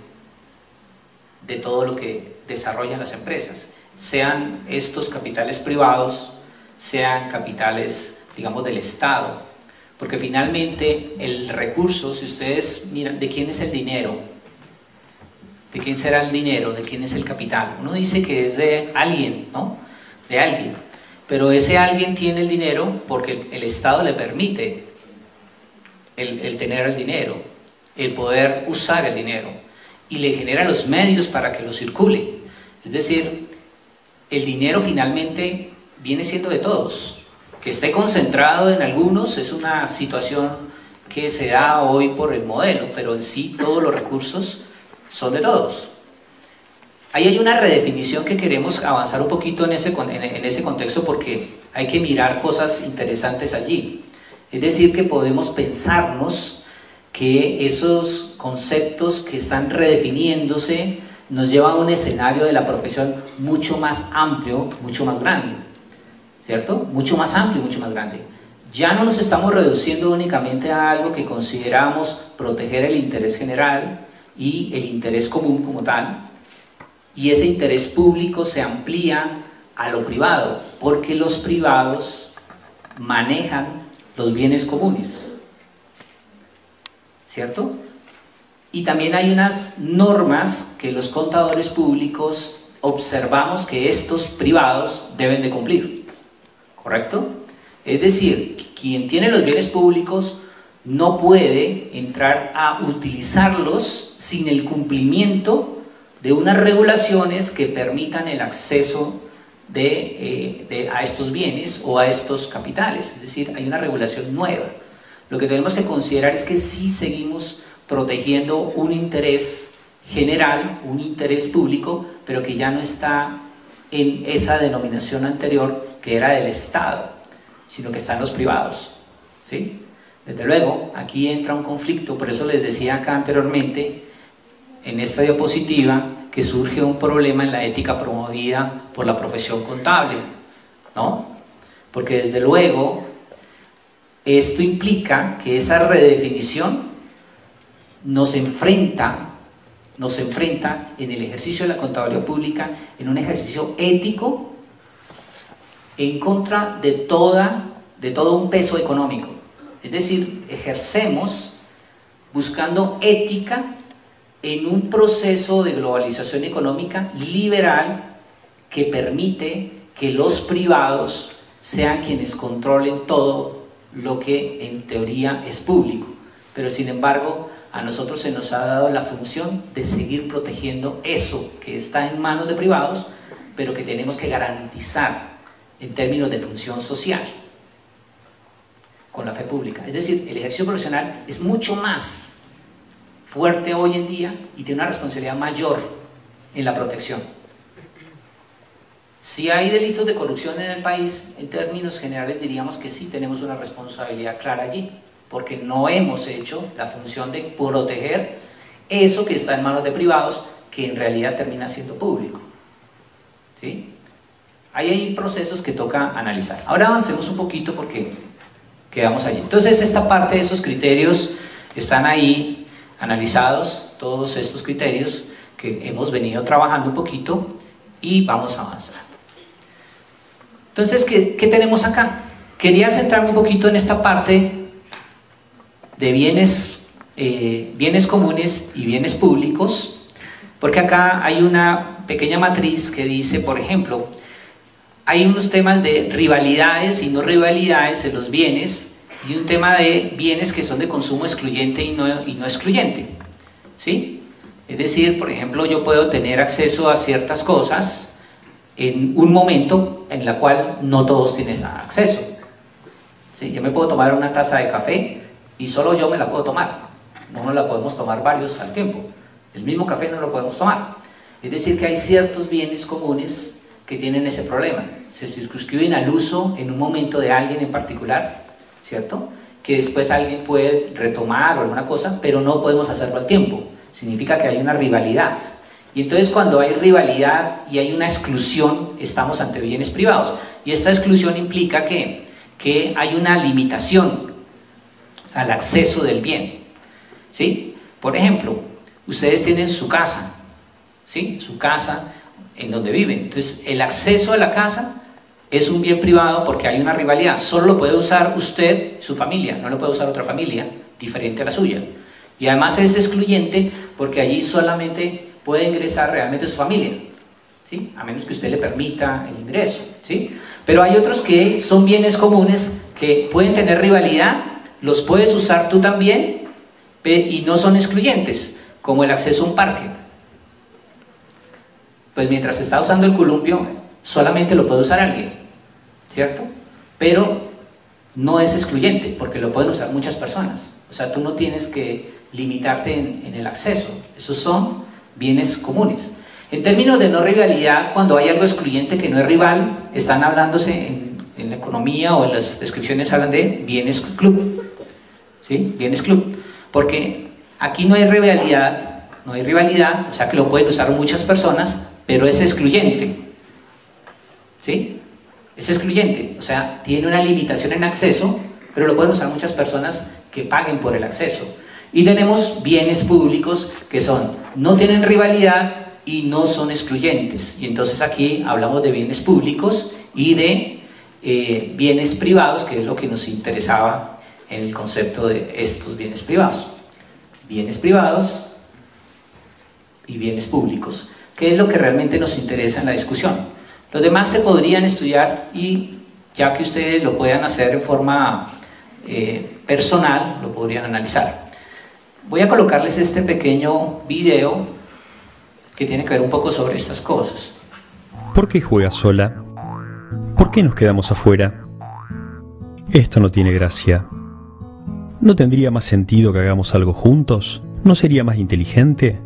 de todo lo que desarrollan las empresas, sean estos capitales privados, sean capitales, digamos, del Estado, porque finalmente el recurso, si ustedes miran, ¿de quién es el dinero? ¿De quién será el dinero? ¿De quién es el capital? Uno dice que es de alguien, ¿no? De alguien, pero ese alguien tiene el dinero porque el Estado le permite el tener el dinero, el poder usar el dinero, y le genera los medios para que lo circule. Es decir, el dinero finalmente viene siendo de todos. Que esté concentrado en algunos es una situación que se da hoy por el modelo, pero en sí todos los recursos son de todos. Ahí hay una redefinición que queremos avanzar un poquito en ese contexto, porque hay que mirar cosas interesantes allí. Es decir, que podemos pensarnos que esos conceptos que están redefiniéndose nos llevan a un escenario de la profesión mucho más amplio, mucho más grande. ¿Cierto? Mucho más amplio y mucho más grande. Ya no nos estamos reduciendo únicamente a algo que consideramos proteger el interés general y el interés común como tal, y ese interés público se amplía a lo privado, porque los privados manejan los bienes comunes, ¿cierto? Y también hay unas normas que los contadores públicos observamos que estos privados deben de cumplir. ¿Correcto? Es decir, quien tiene los bienes públicos no puede entrar a utilizarlos sin el cumplimiento de unas regulaciones que permitan el acceso a estos bienes o a estos capitales. Es decir, hay una regulación nueva. Lo que tenemos que considerar es que sí seguimos protegiendo un interés general, un interés público, pero que ya no está en esa denominación anterior que era del Estado, sino que están los privados, ¿sí? Desde luego, aquí entra un conflicto, por eso les decía acá anteriormente, en esta diapositiva, que surge un problema en la ética promovida por la profesión contable, ¿no? Porque desde luego, esto implica que esa redefinición nos enfrenta en el ejercicio de la contaduría pública en un ejercicio ético en contra de todo un peso económico. Es decir, ejercemos buscando ética en un proceso de globalización económica liberal que permite que los privados sean quienes controlen todo lo que en teoría es público. Pero sin embargo, a nosotros se nos ha dado la función de seguir protegiendo eso que está en manos de privados, pero que tenemos que garantizar en términos de función social con la fe pública. Es decir, el ejercicio profesional es mucho más fuerte hoy en día y tiene una responsabilidad mayor en la protección. Si hay delitos de corrupción en el país, en términos generales diríamos que sí tenemos una responsabilidad clara allí, porque no hemos hecho la función de proteger eso que está en manos de privados, que en realidad termina siendo público, ¿sí? Ahí hay procesos que toca analizar. Ahora avancemos un poquito porque quedamos allí. Entonces, esta parte de esos criterios están ahí analizados, todos estos criterios que hemos venido trabajando un poquito y vamos a avanzar. Entonces, ¿qué tenemos acá? Quería centrarme un poquito en esta parte de bienes comunes y bienes públicos, porque acá hay una pequeña matriz que dice, por ejemplo, hay unos temas de rivalidades y no rivalidades en los bienes, y un tema de bienes que son de consumo excluyente y no excluyente, ¿sí? Es decir, por ejemplo, yo puedo tener acceso a ciertas cosas en un momento en la cual no todos tienen acceso, ¿sí? Yo me puedo tomar una taza de café y solo yo me la puedo tomar, no nos la podemos tomar varios al tiempo, el mismo café no lo podemos tomar. Es decir, que hay ciertos bienes comunes que tienen ese problema, se circunscriben al uso en un momento de alguien en particular, ¿cierto? Que después alguien puede retomar o alguna cosa, pero no podemos hacerlo al tiempo, significa que hay una rivalidad. Y entonces cuando hay rivalidad y hay una exclusión, estamos ante bienes privados, y esta exclusión implica que hay una limitación al acceso del bien, ¿sí? Por ejemplo, ustedes tienen su casa, ¿sí? Su casa en donde viven, entonces el acceso a la casa es un bien privado porque hay una rivalidad, solo lo puede usar usted, su familia, no lo puede usar otra familia diferente a la suya, y además es excluyente porque allí solamente puede ingresar realmente su familia, ¿sí? A menos que usted le permita el ingreso, ¿sí? Pero hay otros que son bienes comunes que pueden tener rivalidad, los puedes usar tú también y no son excluyentes, como el acceso a un parque. Pues mientras está usando el columpio, solamente lo puede usar alguien, ¿cierto? Pero no es excluyente, porque lo pueden usar muchas personas. O sea, tú no tienes que limitarte en el acceso. Esos son bienes comunes. En términos de no rivalidad, cuando hay algo excluyente que no es rival, están hablándose en la economía o en las descripciones hablan de bienes club. ¿Sí? Bienes club. Porque aquí no hay rivalidad, o sea que lo pueden usar muchas personas, pero es excluyente. ¿Sí? Es excluyente, o sea, tiene una limitación en acceso, pero lo pueden usar muchas personas que paguen por el acceso. Y tenemos bienes públicos que no tienen rivalidad y no son excluyentes. Y entonces aquí hablamos de bienes públicos y de bienes privados, que es lo que nos interesaba en el concepto de estos bienes privados. Bienes privados y bienes públicos, que es lo que realmente nos interesa en la discusión. Los demás se podrían estudiar y ya que ustedes lo puedan hacer en forma personal, lo podrían analizar. Voy a colocarles este pequeño video que tiene que ver un poco sobre estas cosas. ¿Por qué juegas sola? ¿Por qué nos quedamos afuera? Esto no tiene gracia. ¿No tendría más sentido que hagamos algo juntos? ¿No sería más inteligente?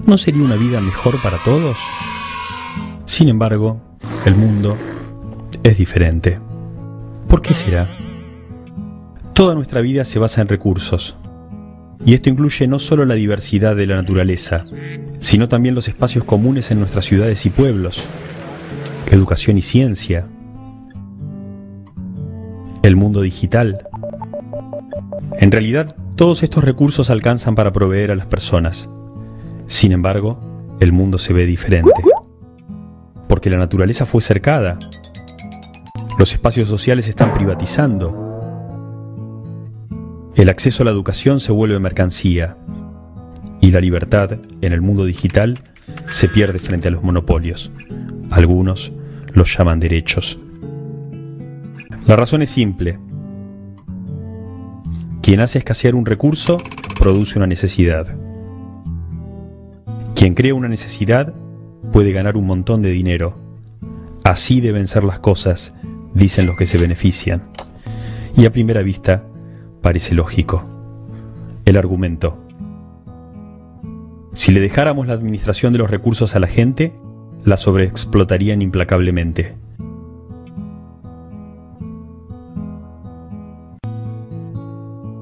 ¿No sería una vida mejor para todos? Sin embargo, el mundo es diferente. ¿Por qué será? Toda nuestra vida se basa en recursos. Y esto incluye no solo la diversidad de la naturaleza, sino también los espacios comunes en nuestras ciudades y pueblos, educación y ciencia, el mundo digital. En realidad, todos estos recursos alcanzan para proveer a las personas. Sin embargo, el mundo se ve diferente. Porque la naturaleza fue cercada. Los espacios sociales se están privatizando. El acceso a la educación se vuelve mercancía. Y la libertad, en el mundo digital, se pierde frente a los monopolios. Algunos los llaman derechos. La razón es simple. Quien hace escasear un recurso, produce una necesidad. Quien crea una necesidad, puede ganar un montón de dinero. Así deben ser las cosas, dicen los que se benefician. Y a primera vista, parece lógico. El argumento: si le dejáramos la administración de los recursos a la gente, la sobreexplotarían implacablemente.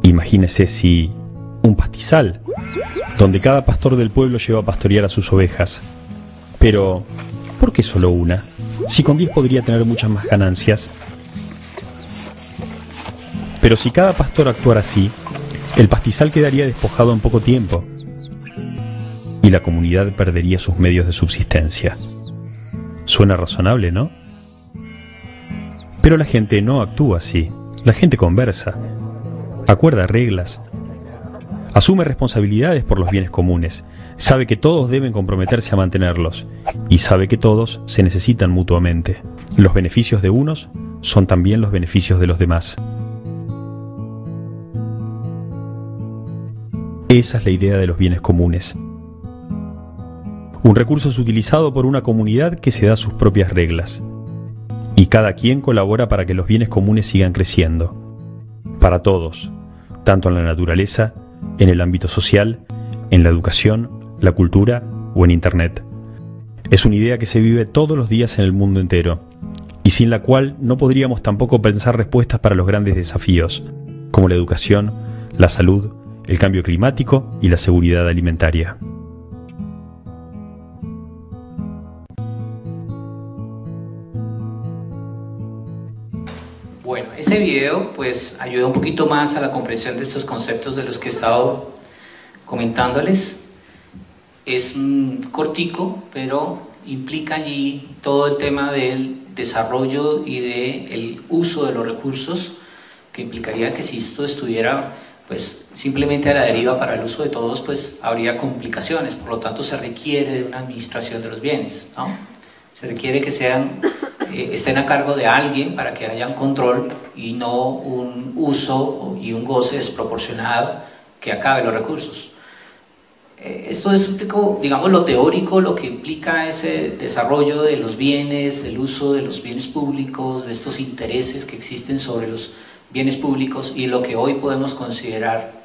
Imagínese si un pastizal, donde cada pastor del pueblo lleva a pastorear a sus ovejas. Pero, ¿por qué solo una? Si con 10 podría tener muchas más ganancias. Pero si cada pastor actuara así, el pastizal quedaría despojado en poco tiempo y la comunidad perdería sus medios de subsistencia. Suena razonable, ¿no? Pero la gente no actúa así. La gente conversa, acuerda reglas, asume responsabilidades por los bienes comunes, sabe que todos deben comprometerse a mantenerlos y sabe que todos se necesitan mutuamente. Los beneficios de unos son también los beneficios de los demás. Esa es la idea de los bienes comunes. Un recurso es utilizado por una comunidad que se da sus propias reglas y cada quien colabora para que los bienes comunes sigan creciendo. Para todos, tanto en la naturaleza, en el ámbito social, en la educación, la cultura o en Internet. Es una idea que se vive todos los días en el mundo entero y sin la cual no podríamos tampoco pensar respuestas para los grandes desafíos, como la educación, la salud, el cambio climático y la seguridad alimentaria. Bueno, ese video pues ayuda un poquito más a la comprensión de estos conceptos de los que he estado comentándoles. Es cortico, pero implica allí todo el tema del desarrollo y del uso de los recursos, que implicaría que si esto estuviera pues simplemente a la deriva para el uso de todos, pues habría complicaciones. Por lo tanto, se requiere de una administración de los bienes, ¿no? Se requiere que estén a cargo de alguien para que haya un control y no un uso y un goce desproporcionado que acabe los recursos. Esto es, digamos, lo teórico, lo que implica ese desarrollo de los bienes, del uso de los bienes públicos, de estos intereses que existen sobre los bienes públicos y lo que hoy podemos considerar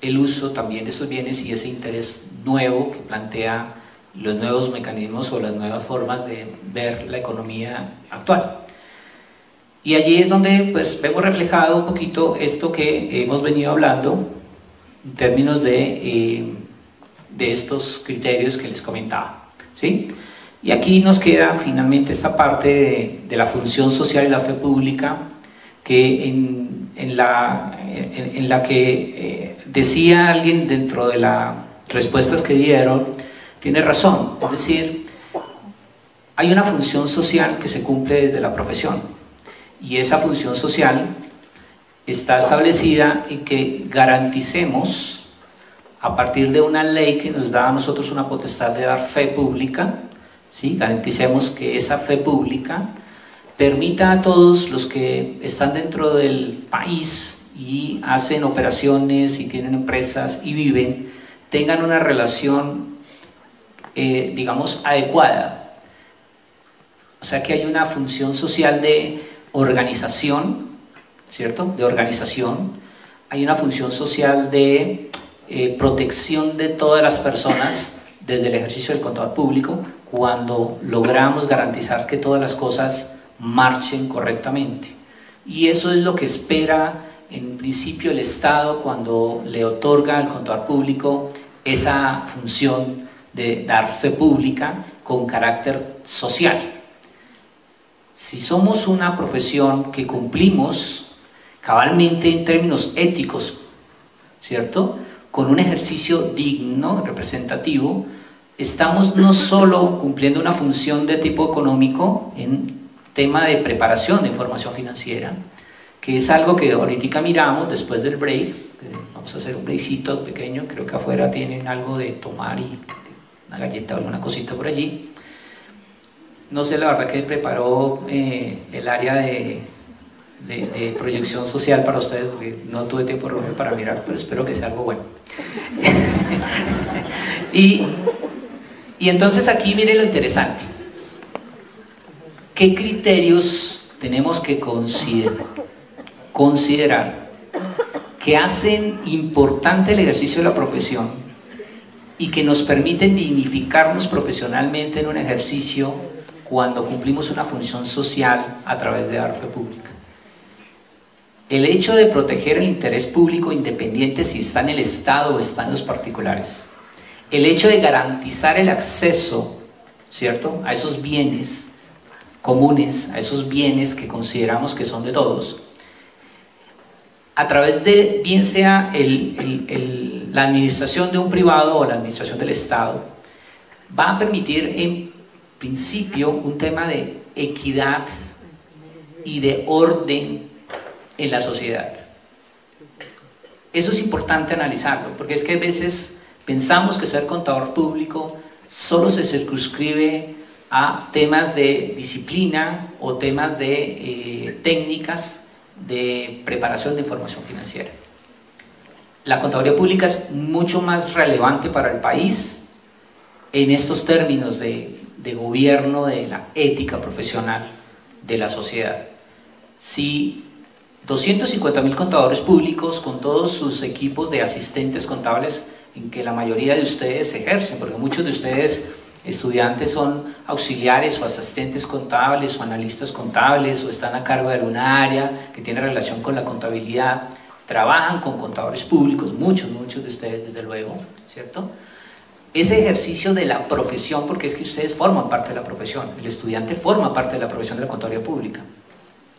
el uso también de esos bienes y ese interés nuevo que plantea los nuevos mecanismos o las nuevas formas de ver la economía actual. Y allí es donde pues, vemos reflejado un poquito esto que hemos venido hablando en términos de estos criterios que les comentaba, ¿sí? Y aquí nos queda finalmente esta parte de la función social y la fe pública, que en la que decía alguien dentro de las respuestas que dieron, tiene razón, es decir, hay una función social que se cumple desde la profesión, y esa función social está establecida en que garanticemos, a partir de una ley que nos da a nosotros una potestad de dar fe pública, ¿sí? Garanticemos que esa fe pública permita a todos los que están dentro del país y hacen operaciones y tienen empresas y viven, tengan una relación, digamos, adecuada. O sea, que hay una función social de organización, ¿cierto? De organización. Hay una función social de protección de todas las personas desde el ejercicio del control público, cuando logramos garantizar que todas las cosas marchen correctamente. Y eso es lo que espera en principio el Estado cuando le otorga al contador público esa función de dar fe pública con carácter social. Si somos una profesión que cumplimos cabalmente en términos éticos, ¿cierto?, con un ejercicio digno, representativo, estamos no solo cumpliendo una función de tipo económico en tema de preparación de información financiera, que es algo que ahorita miramos después del break. Vamos a hacer un breakcito pequeño, creo que afuera tienen algo de tomar y una galleta o alguna cosita por allí. No sé la verdad que preparó el área de proyección social para ustedes, porque no tuve tiempo para mirar, pero espero que sea algo bueno. y entonces aquí miren lo interesante. ¿Qué criterios tenemos que considerar que hacen importante el ejercicio de la profesión y que nos permiten dignificarnos profesionalmente en un ejercicio cuando cumplimos una función social a través de dar fe pública? El hecho de proteger el interés público independiente si está en el Estado o está en los particulares. El hecho de garantizar el acceso, ¿cierto?, a esos bienes comunes, a esos bienes que consideramos que son de todos, a través de, bien sea la administración de un privado o la administración del Estado, va a permitir en principio un tema de equidad y de orden en la sociedad. Eso es importante analizarlo, porque es que a veces pensamos que ser contador público solo se circunscribe a temas de disciplina o temas de técnicas de preparación de información financiera. La contaduría pública es mucho más relevante para el país en estos términos de gobierno, de la ética profesional de la sociedad. Si 250.000 contadores públicos con todos sus equipos de asistentes contables, en que la mayoría de ustedes ejercen, porque muchos de ustedes estudiantes son auxiliares o asistentes contables o analistas contables o están a cargo de alguna área que tiene relación con la contabilidad, trabajan con contadores públicos, muchos de ustedes desde luego, ¿cierto? Ese ejercicio de la profesión, porque es que ustedes forman parte de la profesión, el estudiante forma parte de la profesión de la contaduría pública,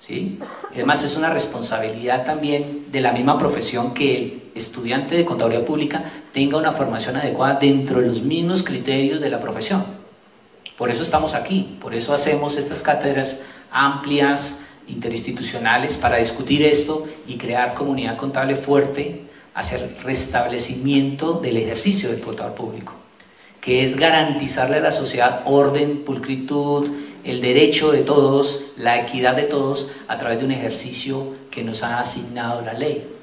¿sí? Además es una responsabilidad también de la misma profesión que el estudiante de contaduría pública tenga una formación adecuada dentro de los mismos criterios de la profesión. Por eso estamos aquí, por eso hacemos estas cátedras amplias, interinstitucionales, para discutir esto y crear comunidad contable fuerte hacia el restablecimiento del ejercicio del contador público, que es garantizarle a la sociedad orden, pulcritud, el derecho de todos, la equidad de todos a través de un ejercicio que nos ha asignado la ley.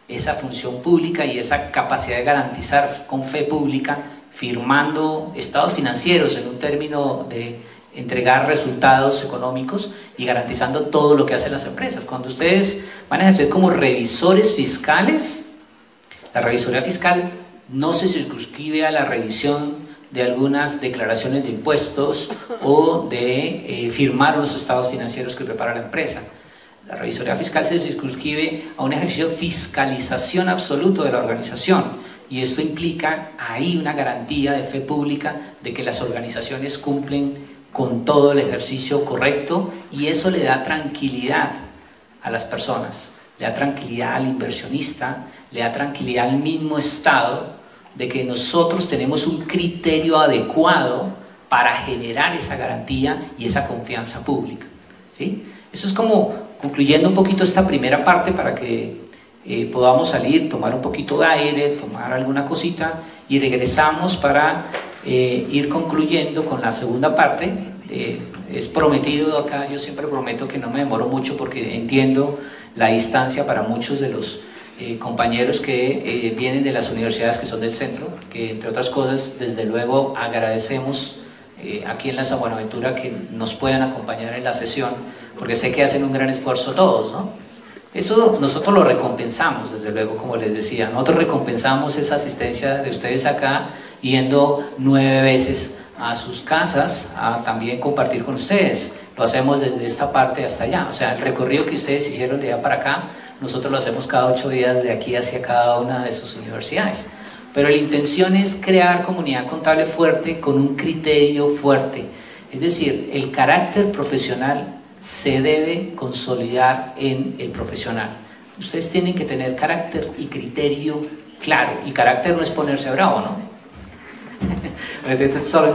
Esa función pública y esa capacidad de garantizar con fe pública, firmando estados financieros en un término de entregar resultados económicos y garantizando todo lo que hacen las empresas. Cuando ustedes van a ejercer como revisores fiscales, la revisoría fiscal no se circunscribe a la revisión de algunas declaraciones de impuestos o de firmar los estados financieros que prepara la empresa. La revisoría fiscal se circunscribe a un ejercicio de fiscalización absoluto de la organización, y esto implica ahí una garantía de fe pública de que las organizaciones cumplen con todo el ejercicio correcto, y eso le da tranquilidad a las personas, le da tranquilidad al inversionista, le da tranquilidad al mismo Estado de que nosotros tenemos un criterio adecuado para generar esa garantía y esa confianza pública, ¿sí? Eso es como concluyendo un poquito esta primera parte para que podamos salir, tomar un poquito de aire, tomar alguna cosita, y regresamos para ir concluyendo con la segunda parte. Es prometido acá, yo siempre prometo que no me demoro mucho porque entiendo la distancia para muchos de los compañeros que vienen de las universidades que son del centro, que entre otras cosas desde luego agradecemos aquí en la San Buenaventura que nos puedan acompañar en la sesión, porque sé que hacen un gran esfuerzo todos, ¿no? Eso nosotros lo recompensamos, desde luego, como les decía, nosotros recompensamos esa asistencia de ustedes acá, yendo 9 veces a sus casas a también compartir con ustedes. Lo hacemos desde esta parte hasta allá, o sea, el recorrido que ustedes hicieron de allá para acá, nosotros lo hacemos cada 8 días de aquí hacia cada una de sus universidades. Pero la intención es crear comunidad contable fuerte con un criterio fuerte, es decir, el carácter profesional se debe consolidar en el profesional. Ustedes tienen que tener carácter y criterio claro, y carácter no es ponerse bravo, ¿no?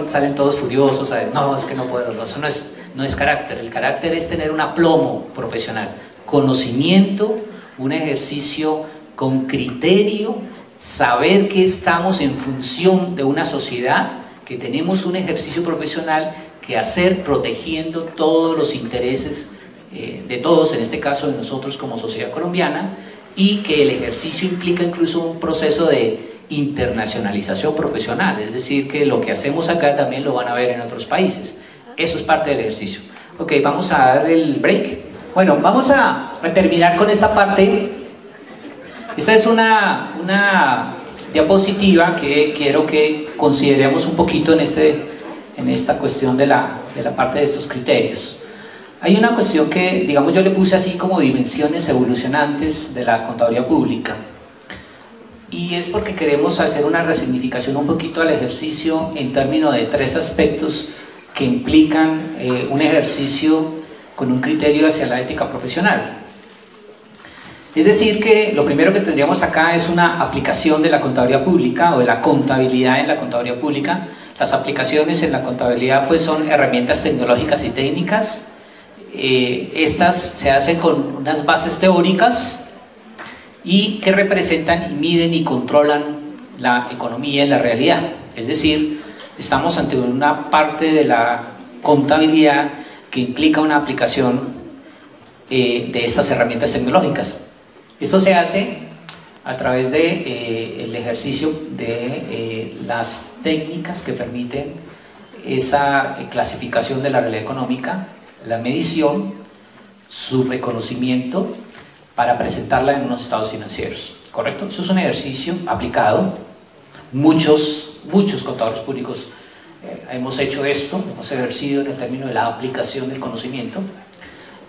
Salen todos furiosos, ¿sabes? No, es que no puedo, no, eso no es carácter. El carácter es tener un aplomo profesional, conocimiento, un ejercicio con criterio, saber que estamos en función de una sociedad, que tenemos un ejercicio profesional que hacer protegiendo todos los intereses de todos, en este caso de nosotros como sociedad colombiana, y que el ejercicio implica incluso un proceso de internacionalización profesional, es decir, que lo que hacemos acá también lo van a ver en otros países. Eso es parte del ejercicio. Ok, vamos a dar el break. Bueno, vamos a terminar con esta parte. Esta es una diapositiva que quiero que consideremos un poquito en esta cuestión de la parte de estos criterios. Hay una cuestión que, digamos, yo le puse así como dimensiones evolucionantes de la contaduría pública, y es porque queremos hacer una resignificación un poquito al ejercicio en términos de 3 aspectos que implican un ejercicio con un criterio hacia la ética profesional. Es decir, que lo primero que tendríamos acá es una aplicación de la contaduría pública o de la contabilidad en la contaduría pública. Las aplicaciones en la contabilidad pues son herramientas tecnológicas y técnicas. Estas se hacen con unas bases teóricas y que representan y miden y controlan la economía en la realidad. Es decir, estamos ante una parte de la contabilidad que implica una aplicación de estas herramientas tecnológicas. Esto se hace a través de el ejercicio de las técnicas que permiten esa clasificación de la realidad económica, la medición, su reconocimiento para presentarla en unos estados financieros, ¿correcto? Eso es un ejercicio aplicado. Muchos contadores públicos hemos hecho esto, hemos ejercido en el término de la aplicación del conocimiento.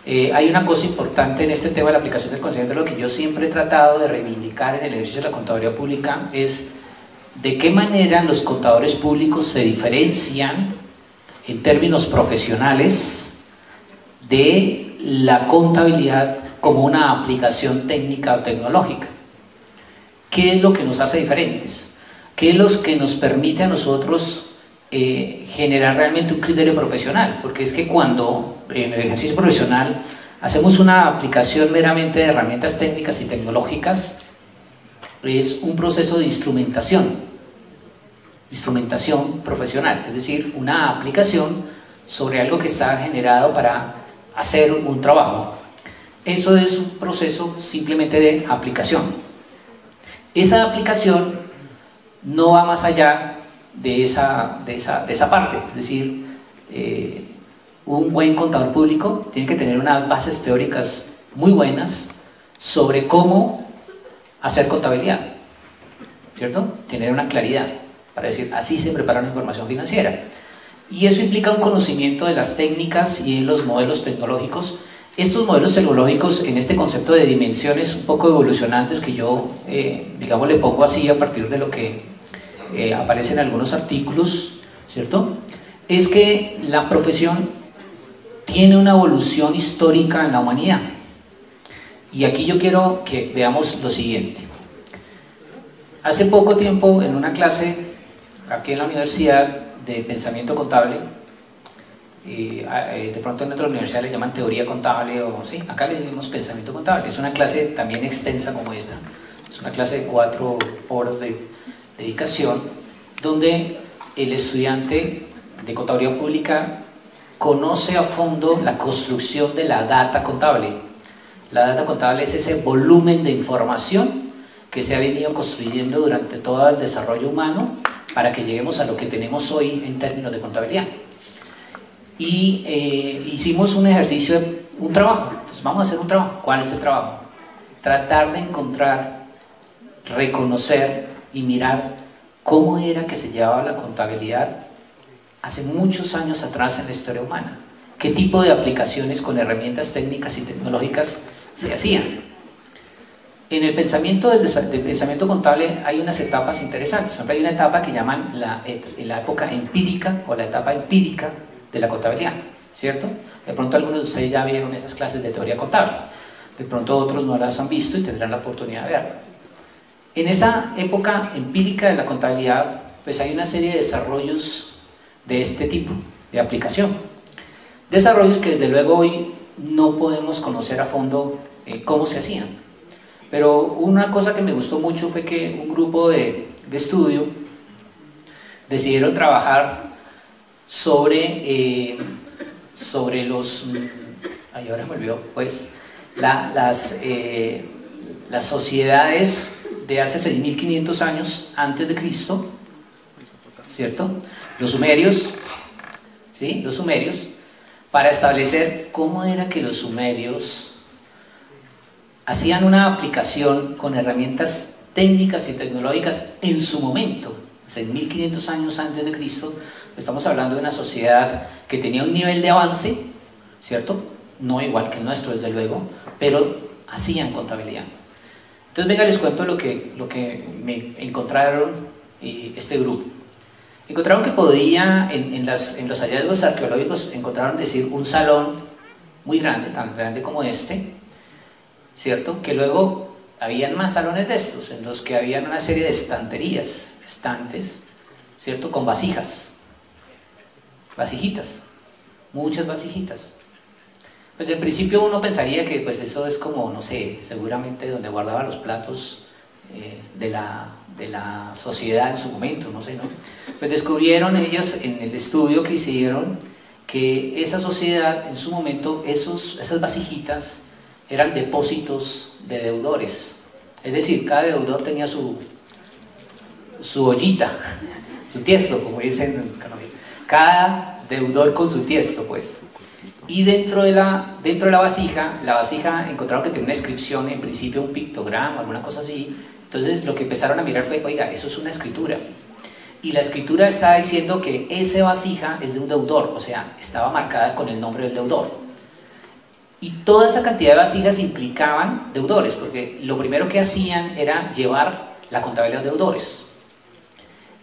Hay una cosa importante en este tema de la aplicación del conocimiento, lo que yo siempre he tratado de reivindicar en el ejercicio de la contaduría pública es de qué manera los contadores públicos se diferencian en términos profesionales de la contabilidad como una aplicación técnica o tecnológica. ¿Qué es lo que nos hace diferentes? ¿Qué es lo que nos permite a nosotros generar realmente un criterio profesional? Porque es que cuando en el ejercicio profesional hacemos una aplicación meramente de herramientas técnicas y tecnológicas, es un proceso de instrumentación profesional, es decir, una aplicación sobre algo que está generado para hacer un trabajo. Eso es un proceso simplemente de aplicación. Esa aplicación no va más allá de esa parte, es decir, un buen contador público tiene que tener unas bases teóricas muy buenas sobre cómo hacer contabilidad, ¿cierto? Tener una claridad para decir, así se prepara una información financiera. Y eso implica un conocimiento de las técnicas y de los modelos tecnológicos. Estos modelos tecnológicos, en este concepto de dimensiones un poco evolucionantes que yo, digamos, le pongo así a partir de lo que aparece en algunos artículos, ¿cierto? Es que la profesión tiene una evolución histórica en la humanidad. Y aquí yo quiero que veamos lo siguiente. Hace poco tiempo, en una clase aquí en la universidad de pensamiento contable, de pronto en otra universidad le llaman teoría contable, o sí, acá le decimos pensamiento contable. Es una clase también extensa como esta, es una clase de 4 horas de dedicación, donde el estudiante de contabilidad pública conoce a fondo la construcción de la data contable. La data contable es ese volumen de información que se ha venido construyendo durante todo el desarrollo humano para que lleguemos a lo que tenemos hoy en términos de contabilidad. Y hicimos un ejercicio, un trabajo. Entonces vamos a hacer un trabajo. ¿Cuál es el trabajo? Tratar de encontrar, reconocer y mirar cómo era que se llevaba la contabilidad hace muchos años atrás en la historia humana. ¿Qué tipo de aplicaciones con herramientas técnicas y tecnológicas se hacían? En el pensamiento del pensamiento contable hay unas etapas interesantes. Por ejemplo, hay una etapa que llaman la época empírica o la etapa empírica de la contabilidad, ¿cierto? De pronto algunos de ustedes ya vieron esas clases de teoría contable, de pronto otros no las han visto y tendrán la oportunidad de verlo. En esa época empírica de la contabilidad, pues hay una serie de desarrollos de este tipo, de aplicación. Desarrollos que desde luego hoy no podemos conocer a fondo cómo se hacían. Pero una cosa que me gustó mucho fue que un grupo de estudio decidieron trabajar sobre los... Ay, ahora me olvidó, pues, las sociedades de hace 6.500 años antes de Cristo, ¿cierto? Los sumerios, ¿sí? Los sumerios, para establecer cómo era que los sumerios hacían una aplicación con herramientas técnicas y tecnológicas en su momento, 6.500 años antes de Cristo. Estamos hablando de una sociedad que tenía un nivel de avance, ¿cierto? No igual que el nuestro, desde luego, pero hacían contabilidad. Entonces, venga, les cuento lo que me encontraron este grupo. Encontraron que podía, en los hallazgos arqueológicos, encontraron decir un salón muy grande, tan grande como este, ¿cierto? Que luego habían más salones de estos, en los que había una serie de estanterías, estantes, ¿cierto? Con vasijas, vasijitas, muchas vasijitas. Pues en principio uno pensaría que pues eso es como, no sé, seguramente donde guardaban los platos de la sociedad en su momento, no sé, ¿no? Pues descubrieron ellos en el estudio que hicieron que esa sociedad en su momento, esas vasijitas eran depósitos de deudores. Es decir, cada deudor tenía su ollita, su tiesto, como dicen en Colombia. Cada deudor con su tiesto, pues. Y dentro de la vasija, encontraron que tenía una inscripción, en principio un pictograma, alguna cosa así. Entonces lo que empezaron a mirar fue, oiga, eso es una escritura. Y la escritura estaba diciendo que esa vasija es de un deudor, o sea, estaba marcada con el nombre del deudor. Y toda esa cantidad de vasijas implicaban deudores, porque lo primero que hacían era llevar la contabilidad de deudores.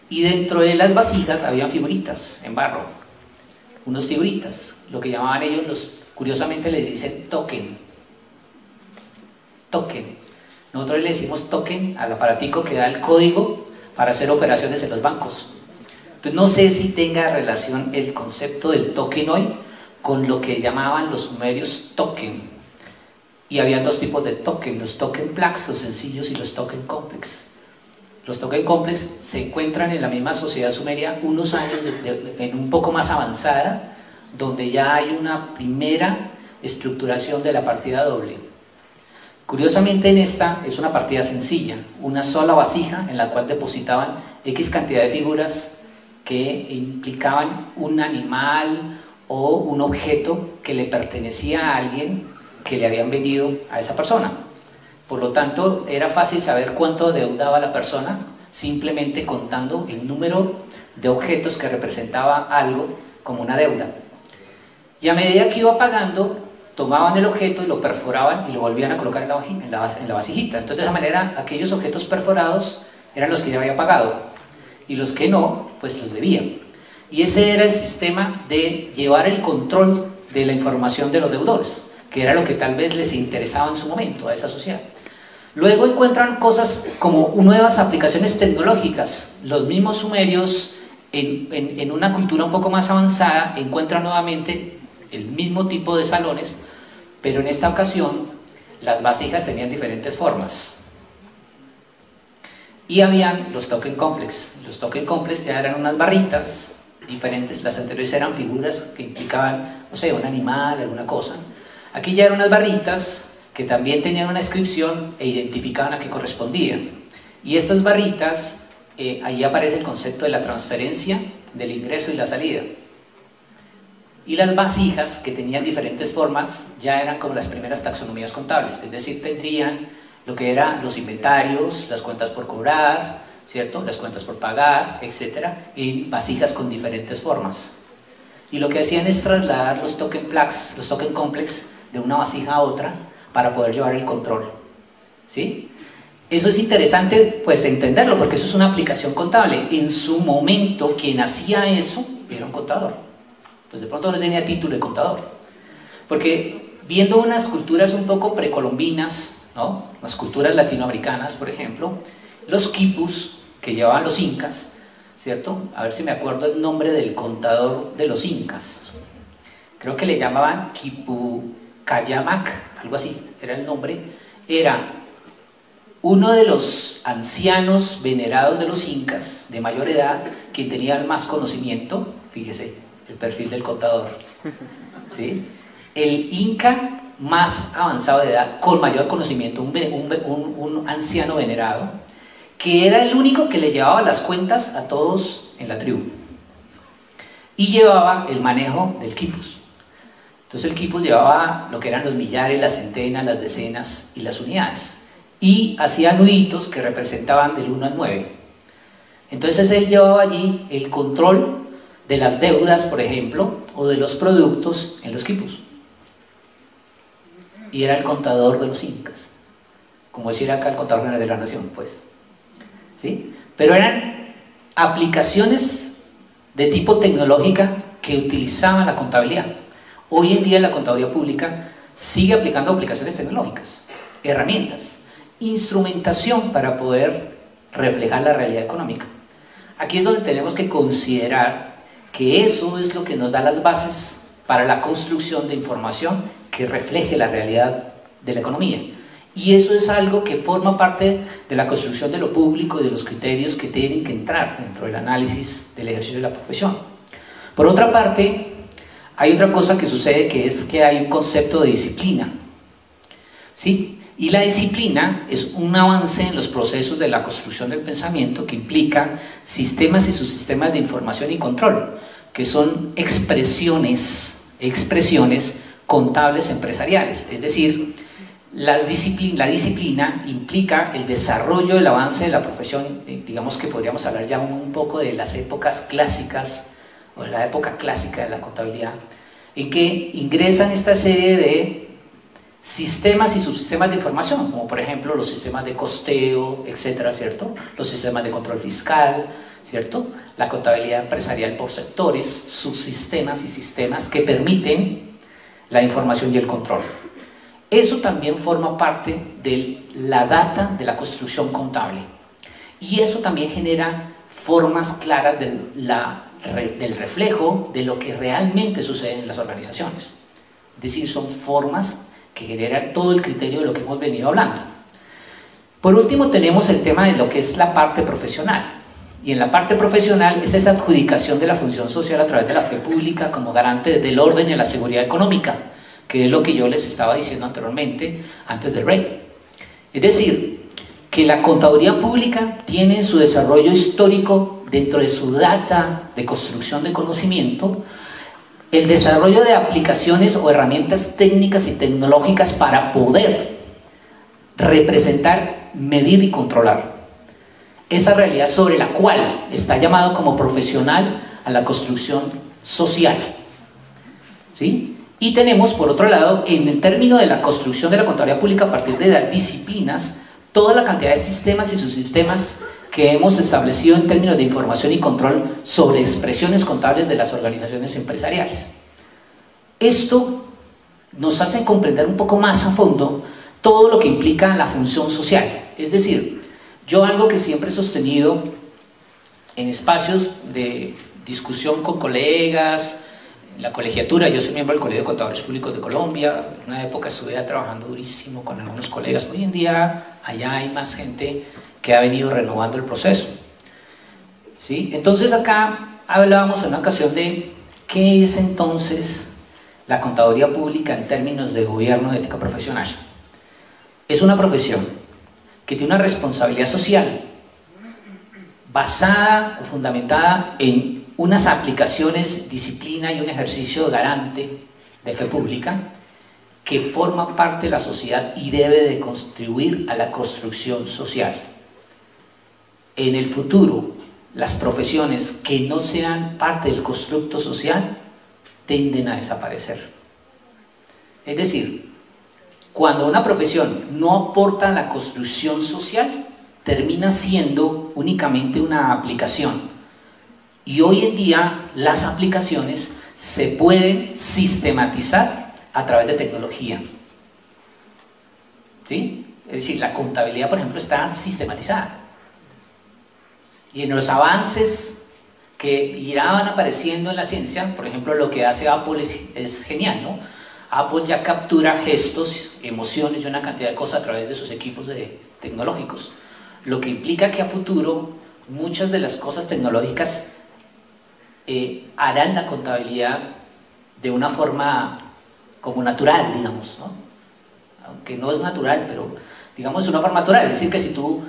Y dentro de las vasijas habían figuritas en barro, unos figuritas, lo que llamaban ellos, curiosamente le dicen token. Token. Nosotros le decimos token al aparatico que da el código para hacer operaciones en los bancos. Entonces no sé si tenga relación el concepto del token hoy con lo que llamaban los sumerios token. Y había dos tipos de token, los token plax, los sencillos, y los token complex. Los token complex se encuentran en la misma sociedad sumeria unos años en un poco más avanzada, donde ya hay una primera estructuración de la partida doble. Curiosamente, en esta es una partida sencilla, una sola vasija en la cual depositaban X cantidad de figuras que implicaban un animal, o un objeto que le pertenecía a alguien que le habían vendido a esa persona. Por lo tanto, era fácil saber cuánto deudaba la persona simplemente contando el número de objetos que representaba algo como una deuda. Y a medida que iba pagando, tomaban el objeto y lo perforaban y lo volvían a colocar en la vasijita. Entonces, de esa manera, aquellos objetos perforados eran los que ya había pagado y los que no, pues los debía. Y ese era el sistema de llevar el control de la información de los deudores, que era lo que tal vez les interesaba en su momento a esa sociedad. Luego encuentran cosas como nuevas aplicaciones tecnológicas. Los mismos sumerios, en una cultura un poco más avanzada, encuentran nuevamente el mismo tipo de salones, pero en esta ocasión las vasijas tenían diferentes formas. Y habían los token complex. Los token complex ya eran unas barritas diferentes. Las anteriores eran figuras que implicaban, no sé, un animal, alguna cosa. Aquí ya eran unas barritas que también tenían una inscripción e identificaban a qué correspondían. Y estas barritas, ahí aparece el concepto de la transferencia, del ingreso y la salida. Y las vasijas, que tenían diferentes formas, ya eran como las primeras taxonomías contables, es decir, tendrían lo que eran los inventarios, las cuentas por cobrar, ¿cierto? Las cuentas por pagar, etcétera, y vasijas con diferentes formas. Y lo que hacían es trasladar los token complex de una vasija a otra para poder llevar el control, ¿sí? Eso es interesante, pues, entenderlo, porque eso es una aplicación contable. En su momento, quien hacía eso era un contador. Pues de pronto no tenía título de contador. Porque viendo unas culturas un poco precolombinas, ¿no? Las culturas latinoamericanas, por ejemplo, los quipus que llevaban los incas, ¿cierto? A ver si me acuerdo el nombre del contador de los incas. Creo que le llamaban Quipucayamac, algo así, era el nombre. Era uno de los ancianos venerados de los incas, de mayor edad, quien tenía el más conocimiento, fíjese, el perfil del contador, ¿sí? El inca más avanzado de edad, con mayor conocimiento, un anciano venerado, que era el único que le llevaba las cuentas a todos en la tribu, y llevaba el manejo del quipus. Entonces el quipus llevaba lo que eran los millares, las centenas, las decenas y las unidades, y hacía nuditos que representaban del 1 al 9. Entonces él llevaba allí el control de las deudas, por ejemplo, o de los productos en los quipus. Y era el contador de los incas, como decir acá el contador general de la nación, pues. ¿Sí? Pero eran aplicaciones de tipo tecnológica que utilizaban la contabilidad. Hoy en día la contaduría pública sigue aplicando aplicaciones tecnológicas, herramientas, instrumentación para poder reflejar la realidad económica. Aquí es donde tenemos que considerar que eso es lo que nos da las bases para la construcción de información que refleje la realidad de la economía. Y eso es algo que forma parte de la construcción de lo público y de los criterios que tienen que entrar dentro del análisis del ejercicio de la profesión. Por otra parte, hay otra cosa que sucede, que es que hay un concepto de disciplina, ¿sí? Y la disciplina es un avance en los procesos de la construcción del pensamiento que implica sistemas y subsistemas de información y control, que son expresiones contables empresariales. Es decir, la disciplina implica el desarrollo, el avance de la profesión, digamos que podríamos hablar ya un poco de las épocas clásicas, o de la época clásica de la contabilidad, en que ingresan esta serie de sistemas y subsistemas de información, como por ejemplo los sistemas de costeo, etcétera, ¿cierto? Los sistemas de control fiscal, ¿cierto? La contabilidad empresarial por sectores, subsistemas y sistemas que permiten la información y el control. Eso también forma parte de la data de la construcción contable, y eso también genera formas claras del reflejo de lo que realmente sucede en las organizaciones. Es decir, son formas que generan todo el criterio de lo que hemos venido hablando. Por último, tenemos el tema de lo que es la parte profesional. Y en la parte profesional es esa adjudicación de la función social a través de la fe pública como garante del orden y la seguridad económica, que es lo que yo les estaba diciendo anteriormente, antes del break. Es decir, que la contaduría pública tiene su desarrollo histórico dentro de su data de construcción de conocimiento, el desarrollo de aplicaciones o herramientas técnicas y tecnológicas para poder representar, medir y controlar esa realidad sobre la cual está llamado como profesional a la construcción social. ¿Sí? Y tenemos, por otro lado, en el término de la construcción de la contabilidad pública a partir de las disciplinas, toda la cantidad de sistemas y subsistemas que hemos establecido en términos de información y control sobre expresiones contables de las organizaciones empresariales. Esto nos hace comprender un poco más a fondo todo lo que implica la función social. Es decir, yo algo que siempre he sostenido en espacios de discusión con colegas, en la colegiatura, yo soy miembro del Colegio de Contadores Públicos de Colombia, en una época estuve trabajando durísimo con algunos colegas, hoy en día allá hay más gente que ha venido renovando el proceso. ¿Sí? Entonces acá hablábamos en una ocasión de qué es entonces la contaduría pública en términos de gobierno de ética profesional. Es una profesión que tiene una responsabilidad social basada o fundamentada en unas aplicaciones, disciplina y un ejercicio garante de fe pública que forma parte de la sociedad y debe de contribuir a la construcción social. En el futuro, las profesiones que no sean parte del constructo social tienden a desaparecer. Es decir, cuando una profesión no aporta a la construcción social, termina siendo únicamente una aplicación. Y hoy en día las aplicaciones se pueden sistematizar a través de tecnología. ¿Sí? Es decir, la contabilidad, por ejemplo, está sistematizada. Y en los avances que irán apareciendo en la ciencia, por ejemplo, lo que hace Apple es genial, ¿no? Apple ya captura gestos, emociones y una cantidad de cosas a través de sus equipos tecnológicos, lo que implica que a futuro muchas de las cosas tecnológicas harán la contabilidad de una forma como natural, digamos, ¿no? Aunque no es natural, pero digamos de una forma natural, es decir, que si tú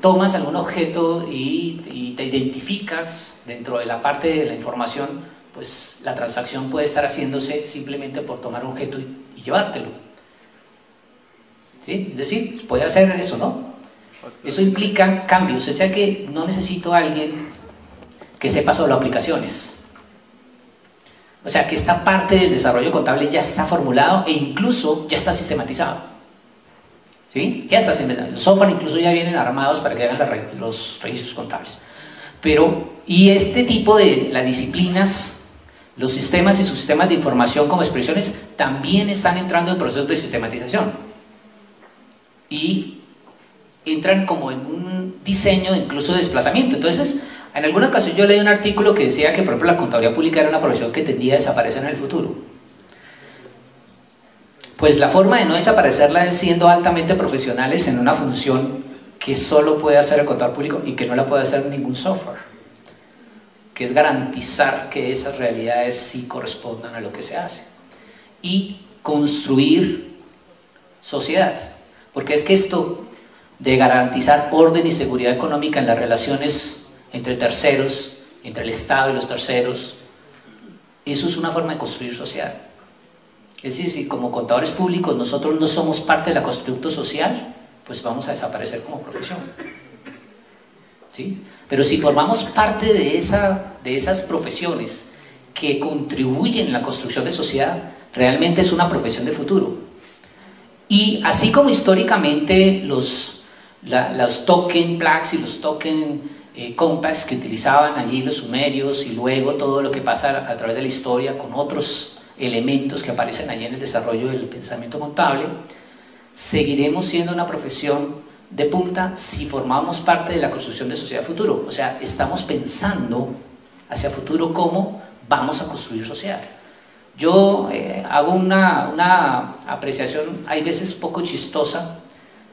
tomas algún objeto y te identificas dentro de la parte de la información, pues la transacción puede estar haciéndose simplemente por tomar un objeto y llevártelo. ¿Sí? Es decir, puede hacer eso, ¿no? Eso implica cambios, o sea que no necesito a alguien que sepa sobre aplicaciones. O sea que esta parte del desarrollo contable ya está formulado e incluso ya está sistematizado. ¿Sí? Ya está sistematizado. Los software incluso ya vienen armados para que hagan los registros contables. Pero, y este tipo de las disciplinas, los sistemas y subsistemas de información como expresiones también están entrando en procesos de sistematización. Y entran como en un diseño incluso de desplazamiento. Entonces, en alguna ocasión yo leí un artículo que decía que, por ejemplo, la contabilidad pública era una profesión que tendía a desaparecer en el futuro. Pues la forma de no desaparecerla es siendo altamente profesionales en una función que solo puede hacer el contador público y que no la puede hacer ningún software, que es garantizar que esas realidades sí correspondan a lo que se hace y construir sociedad, porque es que esto de garantizar orden y seguridad económica en las relaciones entre terceros, entre el Estado y los terceros, eso es una forma de construir sociedad. Es decir, si como contadores públicos nosotros no somos parte de la constructo social, pues vamos a desaparecer como profesión. ¿Sí? Pero si formamos parte de esas profesiones que contribuyen en la construcción de sociedad, realmente es una profesión de futuro. Y así como históricamente los token plaques y los token compacts que utilizaban allí los sumerios y luego todo lo que pasa a través de la historia con otros elementos que aparecen allí en el desarrollo del pensamiento contable, seguiremos siendo una profesión de punta si formamos parte de la construcción de sociedad futuro. O sea, estamos pensando hacia futuro cómo vamos a construir sociedad. Yo hago una apreciación, hay veces poco chistosa,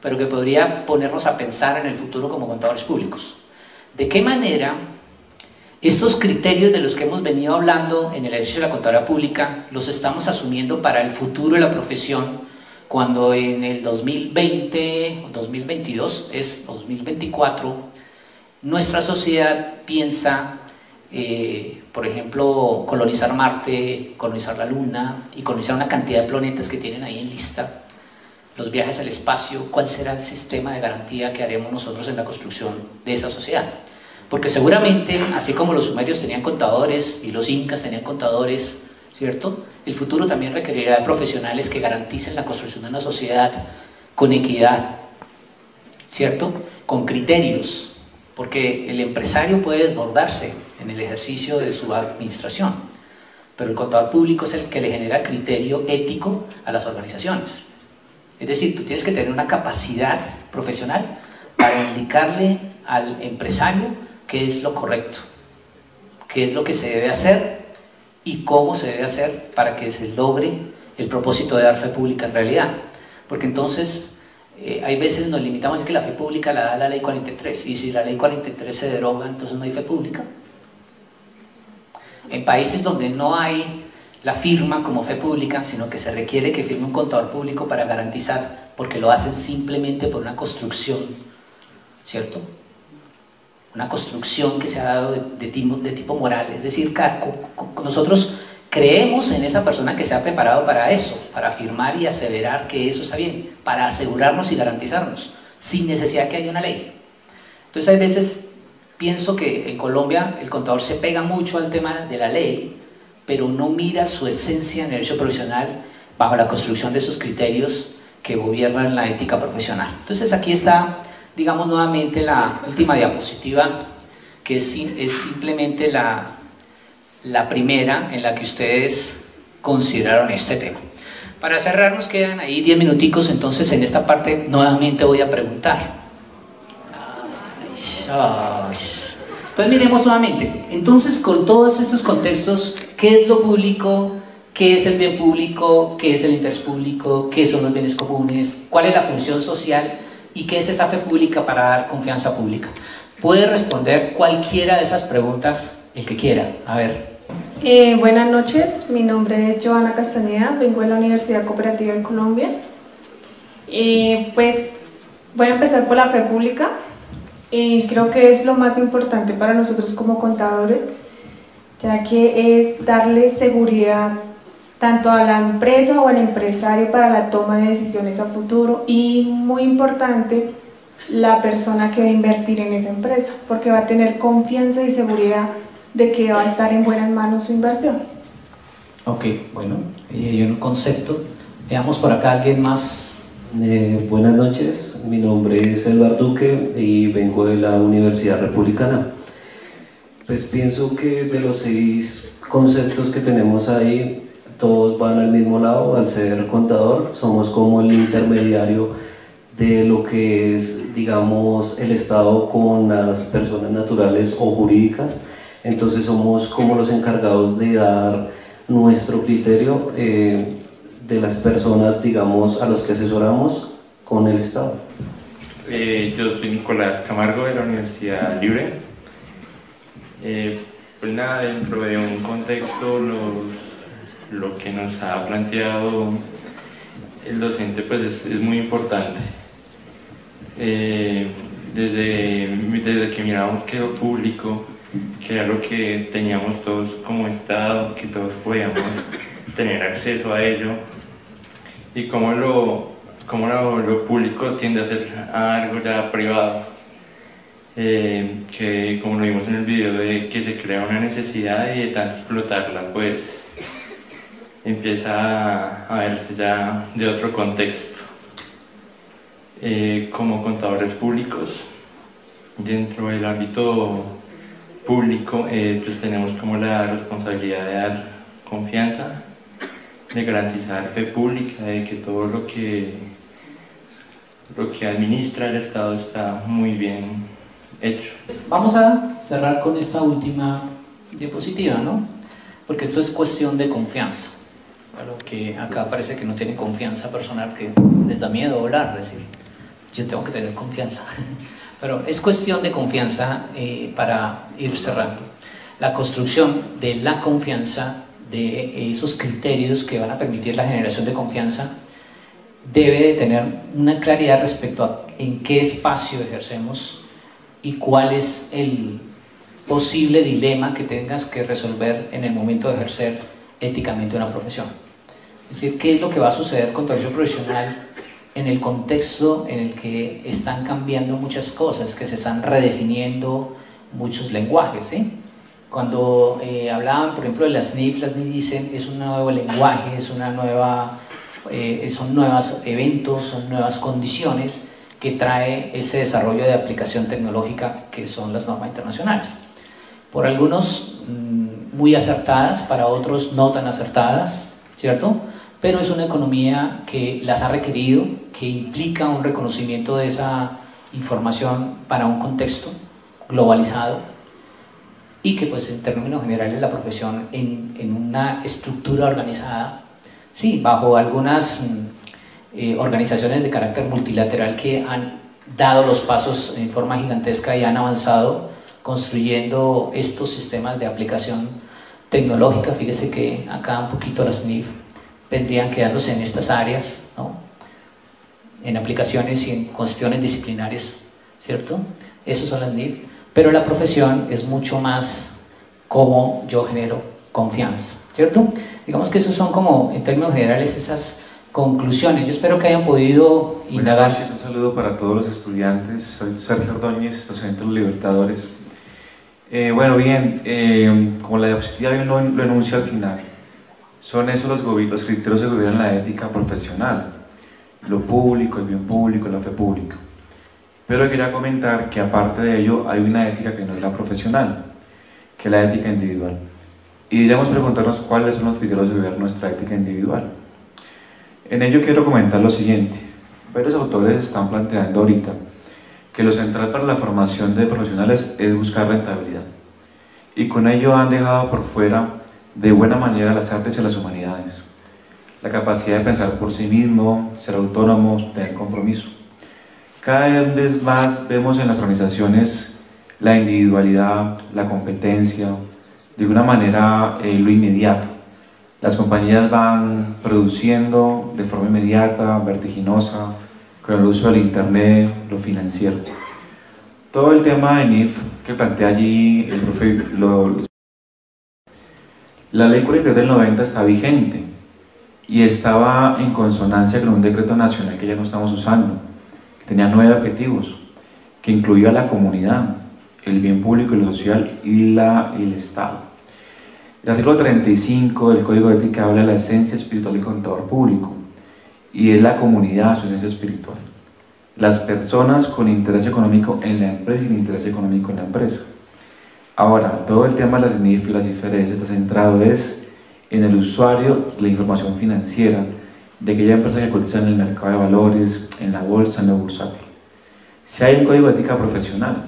pero que podría ponernos a pensar en el futuro como contadores públicos. ¿De qué manera estos criterios de los que hemos venido hablando en el ejercicio de la contabilidad pública los estamos asumiendo para el futuro de la profesión, cuando en el 2020 o 2022, es 2024, nuestra sociedad piensa por ejemplo, colonizar Marte, colonizar la Luna y colonizar una cantidad de planetas que tienen ahí en lista, los viajes al espacio, ¿cuál será el sistema de garantía que haremos nosotros en la construcción de esa sociedad? Porque seguramente, así como los sumerios tenían contadores y los incas tenían contadores, ¿cierto? El futuro también requerirá de profesionales que garanticen la construcción de una sociedad con equidad, ¿cierto? Con criterios, porque el empresario puede desbordarse en el ejercicio de su administración, pero el contador público es el que le genera criterio ético a las organizaciones. Es decir, tú tienes que tener una capacidad profesional para indicarle al empresario qué es lo correcto, qué es lo que se debe hacer y cómo se debe hacer para que se logre el propósito de dar fe pública en realidad. Porque entonces hay veces nos limitamos a decir que la fe pública la da la ley 43, y si la ley 43 se deroga, entonces no hay fe pública. En países donde no hay la firma como fe pública, sino que se requiere que firme un contador público para garantizar, porque lo hacen simplemente por una construcción, ¿cierto? Una construcción que se ha dado de tipo moral, es decir, nosotros creemos en esa persona que se ha preparado para eso, para afirmar y aseverar que eso está bien, para asegurarnos y garantizarnos, sin necesidad que haya una ley. Entonces, hay veces pienso que en Colombia el contador se pega mucho al tema de la ley, pero no mira su esencia en el derecho profesional bajo la construcción de esos criterios que gobiernan la ética profesional. Entonces, aquí está, digamos, nuevamente la última diapositiva, que es simplemente la primera en la que ustedes consideraron este tema. Para cerrar, nos quedan ahí 10 minuticos, entonces en esta parte nuevamente voy a preguntar. Entonces miremos nuevamente, entonces con todos estos contextos, ¿qué es lo público? ¿Qué es el bien público? ¿Qué es el interés público? ¿Qué son los bienes comunes? ¿Cuál es la función social? ¿Y qué es esa fe pública para dar confianza pública? Puede responder cualquiera de esas preguntas el que quiera. A ver. Buenas noches, mi nombre es Joana Castañeda, vengo de la Universidad Cooperativa de Colombia. Pues voy a empezar por la fe pública. Creo que es lo más importante para nosotros como contadores, ya que es darle seguridad tanto a la empresa o al empresario para la toma de decisiones a futuro, y muy importante, la persona que va a invertir en esa empresa, porque va a tener confianza y seguridad de que va a estar en buenas manos su inversión. Ok, bueno, hay un concepto. Veamos por acá alguien más. Buenas noches, mi nombre es Eduardo Duque y vengo de la Universidad Republicana. Pues pienso que de los 6 conceptos que tenemos ahí, todos van al mismo lado. Al ser contador, somos como el intermediario de lo que es, digamos, el Estado con las personas naturales o jurídicas. Entonces somos como los encargados de dar nuestro criterio de las personas, digamos, a los que asesoramos con el Estado. Yo soy Nicolás Camargo de la Universidad Libre. Pues nada, dentro de un contexto, lo que nos ha planteado el docente pues es muy importante. Desde que mirábamos que lo público, que era lo que teníamos todos como Estado, que todos podíamos tener acceso a ello, y cómo lo público tiende a ser algo ya privado, que como lo vimos en el video, de que se crea una necesidad y de tanto explotarla, pues empieza a verse ya de otro contexto. Como contadores públicos, dentro del ámbito público, pues tenemos como la responsabilidad de dar confianza, de garantizar fe pública, de que todo lo que administra el Estado está muy bien hecho. Vamos a cerrar con esta última diapositiva, ¿no? Porque esto es cuestión de confianza. Claro que acá parece que no tienen confianza personal, que les da miedo hablar, decir, yo tengo que tener confianza. Pero es cuestión de confianza para ir cerrando. La construcción de la confianza, de esos criterios que van a permitir la generación de confianza, debe de tener una claridad respecto a en qué espacio ejercemos y cuál es posible dilema que tengas que resolver en el momento de ejercer éticamente una profesión. Es decir, ¿qué es lo que va a suceder con tu acción profesional en el contexto en el que están cambiando muchas cosas, que se están redefiniendo muchos lenguajes, ¿sí? Cuando hablaban, por ejemplo, de las NIF dicen es un nuevo lenguaje, son nuevos eventos, son nuevas condiciones que trae ese desarrollo de aplicación tecnológica que son las normas internacionales. Por algunos muy acertadas, para otros no tan acertadas, ¿cierto? Pero es una economía que las ha requerido, que implica un reconocimiento de esa información para un contexto globalizado y que pues en términos generales la profesión en una estructura organizada, sí, bajo algunas organizaciones de carácter multilateral que han dado los pasos en forma gigantesca y han avanzado construyendo estos sistemas de aplicación tecnológica. Fíjese que acá un poquito las NIF vendrían quedándose en estas áreas, ¿no? En aplicaciones y en cuestiones disciplinarias, ¿cierto? Esos son las NIF, pero la profesión es mucho más como yo genero confianza, ¿cierto? Digamos que esos son como, en términos generales, esas conclusiones. Yo espero que hayan podido indagar. Buenas noches, un saludo para todos los estudiantes. Soy Sergio Ordóñez, docente de los Libertadores. Bueno, bien, como la diapositiva bien lo enuncia al final, son esos los criterios que gobiernan la ética profesional, lo público, el bien público, la fe pública. Pero quería comentar que aparte de ello hay una ética que no es la profesional, que es la ética individual. Y debemos preguntarnos cuáles son los criterios que gobiernan nuestra ética individual. En ello quiero comentar lo siguiente. Varios autores están planteando ahorita que lo central para la formación de profesionales es buscar rentabilidad. Y con ello han dejado por fuera de buena manera las artes y las humanidades. La capacidad de pensar por sí mismo, ser autónomos, tener compromiso. Cada vez más vemos en las organizaciones la individualidad, la competencia, de alguna manera lo inmediato. Las compañías van produciendo de forma inmediata, vertiginosa, con el uso del internet, lo financiero. Todo el tema de NIF que plantea allí el profe, la ley 43 del 90 está vigente y estaba en consonancia con un decreto nacional que ya no estamos usando, que tenía 9 objetivos, que incluía a la comunidad, el bien público y lo social y el Estado. El artículo 35 del Código de Ética habla de la esencia espiritual del contador público y es la comunidad su esencia espiritual. Las personas con interés económico en la empresa y sin interés económico en la empresa. Ahora, todo el tema de las NIF y las IFRS está centrado en el usuario de la información financiera de aquella empresa que cotiza en el mercado de valores, en la bolsa, en la bursátil. Si hay un código de ética profesional,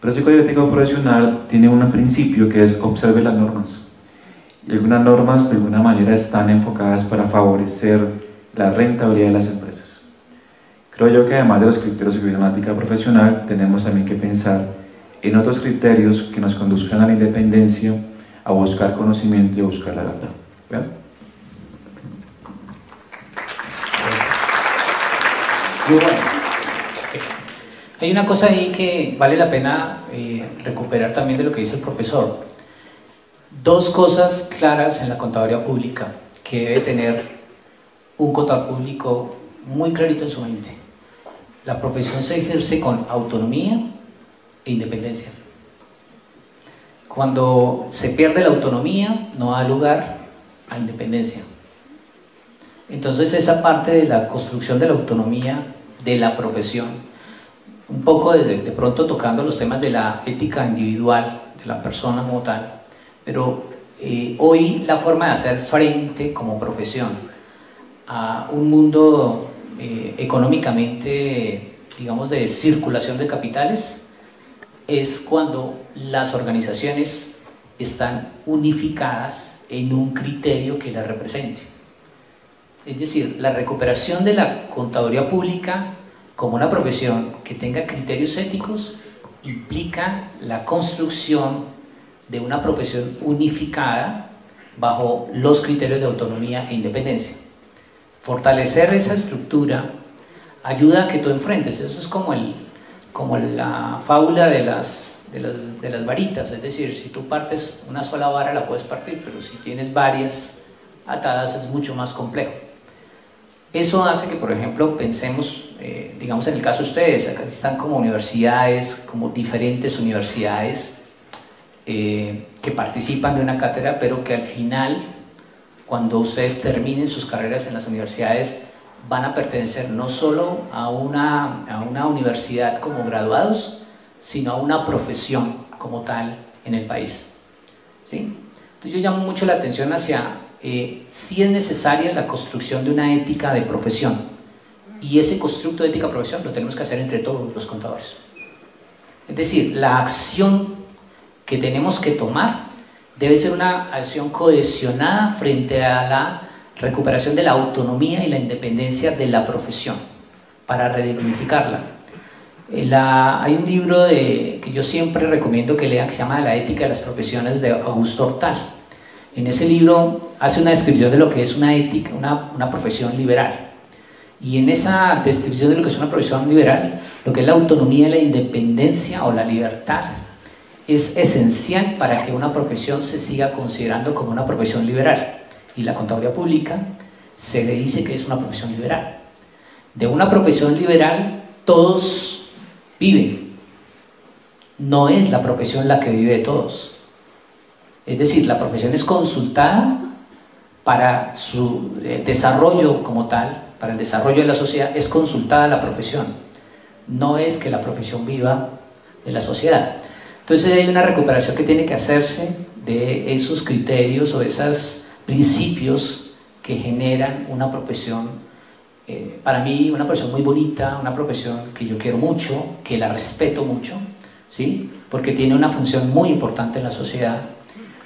pero ese código de ética profesional tiene un principio que es observe las normas. Y algunas normas de alguna manera están enfocadas para favorecer la rentabilidad de las empresas. Creo yo que además de los criterios que gobiernan la ética profesional, tenemos también que pensar en otros criterios que nos conduzcan a la independencia, a buscar conocimiento y a buscar la verdad. ¿Vean? Muy bueno. Hay una cosa ahí que vale la pena recuperar también de lo que dice el profesor. Dos cosas claras en la contaduría pública que debe tener un contador público muy clarito en su mente. La profesión se ejerce con autonomía e independencia. Cuando se pierde la autonomía, no da lugar a independencia. Entonces esa parte de la construcción de la autonomía de la profesión, un poco de pronto tocando los temas de la ética individual de la persona como tal, pero hoy la forma de hacer frente como profesión a un mundo económicamente, digamos, de circulación de capitales, es cuando las organizaciones están unificadas en un criterio que las represente. Es decir, la recuperación de la contaduría pública como una profesión que tenga criterios éticos implica la construcción de una profesión unificada bajo los criterios de autonomía e independencia. Fortalecer esa estructura ayuda a que tú enfrentes, eso es como la fábula de las varitas, es decir, si tú partes una sola vara la puedes partir, pero si tienes varias atadas es mucho más complejo. Eso hace que, por ejemplo, pensemos, digamos en el caso de ustedes, acá están como universidades, como diferentes universidades que participan de una cátedra, pero que al final, cuando ustedes terminen sus carreras en las universidades, van a pertenecer no solo a una universidad como graduados, sino a una profesión como tal en el país, ¿sí? Entonces yo llamo mucho la atención hacia si es necesaria la construcción de una ética de profesión, y ese constructo de ética de profesión lo tenemos que hacer entre todos los contadores. Es decir, la acción que tenemos que tomar debe ser una acción cohesionada frente a la recuperación de la autonomía y la independencia de la profesión, para redignificarla. Hay un libro que yo siempre recomiendo que lean, que se llama La ética de las profesiones, de Augusto Hortal. En ese libro hace una descripción de lo que es una ética, una profesión liberal. Y en esa descripción de lo que es una profesión liberal, lo que es la autonomía y la independencia o la libertad es esencial para que una profesión se siga considerando como una profesión liberal. Y la contaduría pública se le dice que es una profesión liberal. De una profesión liberal todos viven, no es la profesión la que vive de todos. Es decir, la profesión es consultada para su desarrollo como tal, para el desarrollo de la sociedad, es consultada la profesión. No es que la profesión viva de la sociedad. Entonces hay una recuperación que tiene que hacerse de esos criterios o de esos principios que generan una profesión, para mí una profesión muy bonita, una profesión que yo quiero mucho, que la respeto mucho, ¿sí? Porque tiene una función muy importante en la sociedad,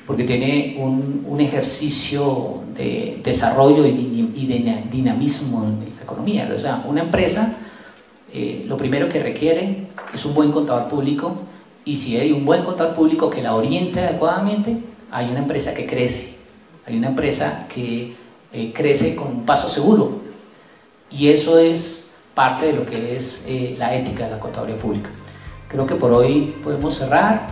porque tiene un ejercicio de desarrollo y de dinamismo en la economía. O sea, una empresa lo primero que requiere es un buen contador público, y si hay un buen contador público que la oriente adecuadamente, hay una empresa que crece, hay una empresa que crece con un paso seguro, y eso es parte de lo que es la ética de la contaduría pública. Creo que por hoy podemos cerrar.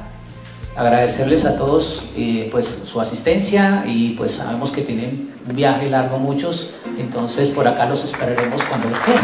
Agradecerles a todos pues su asistencia, y pues sabemos que tienen un viaje largo muchos, entonces por acá los esperaremos cuando lo quieran.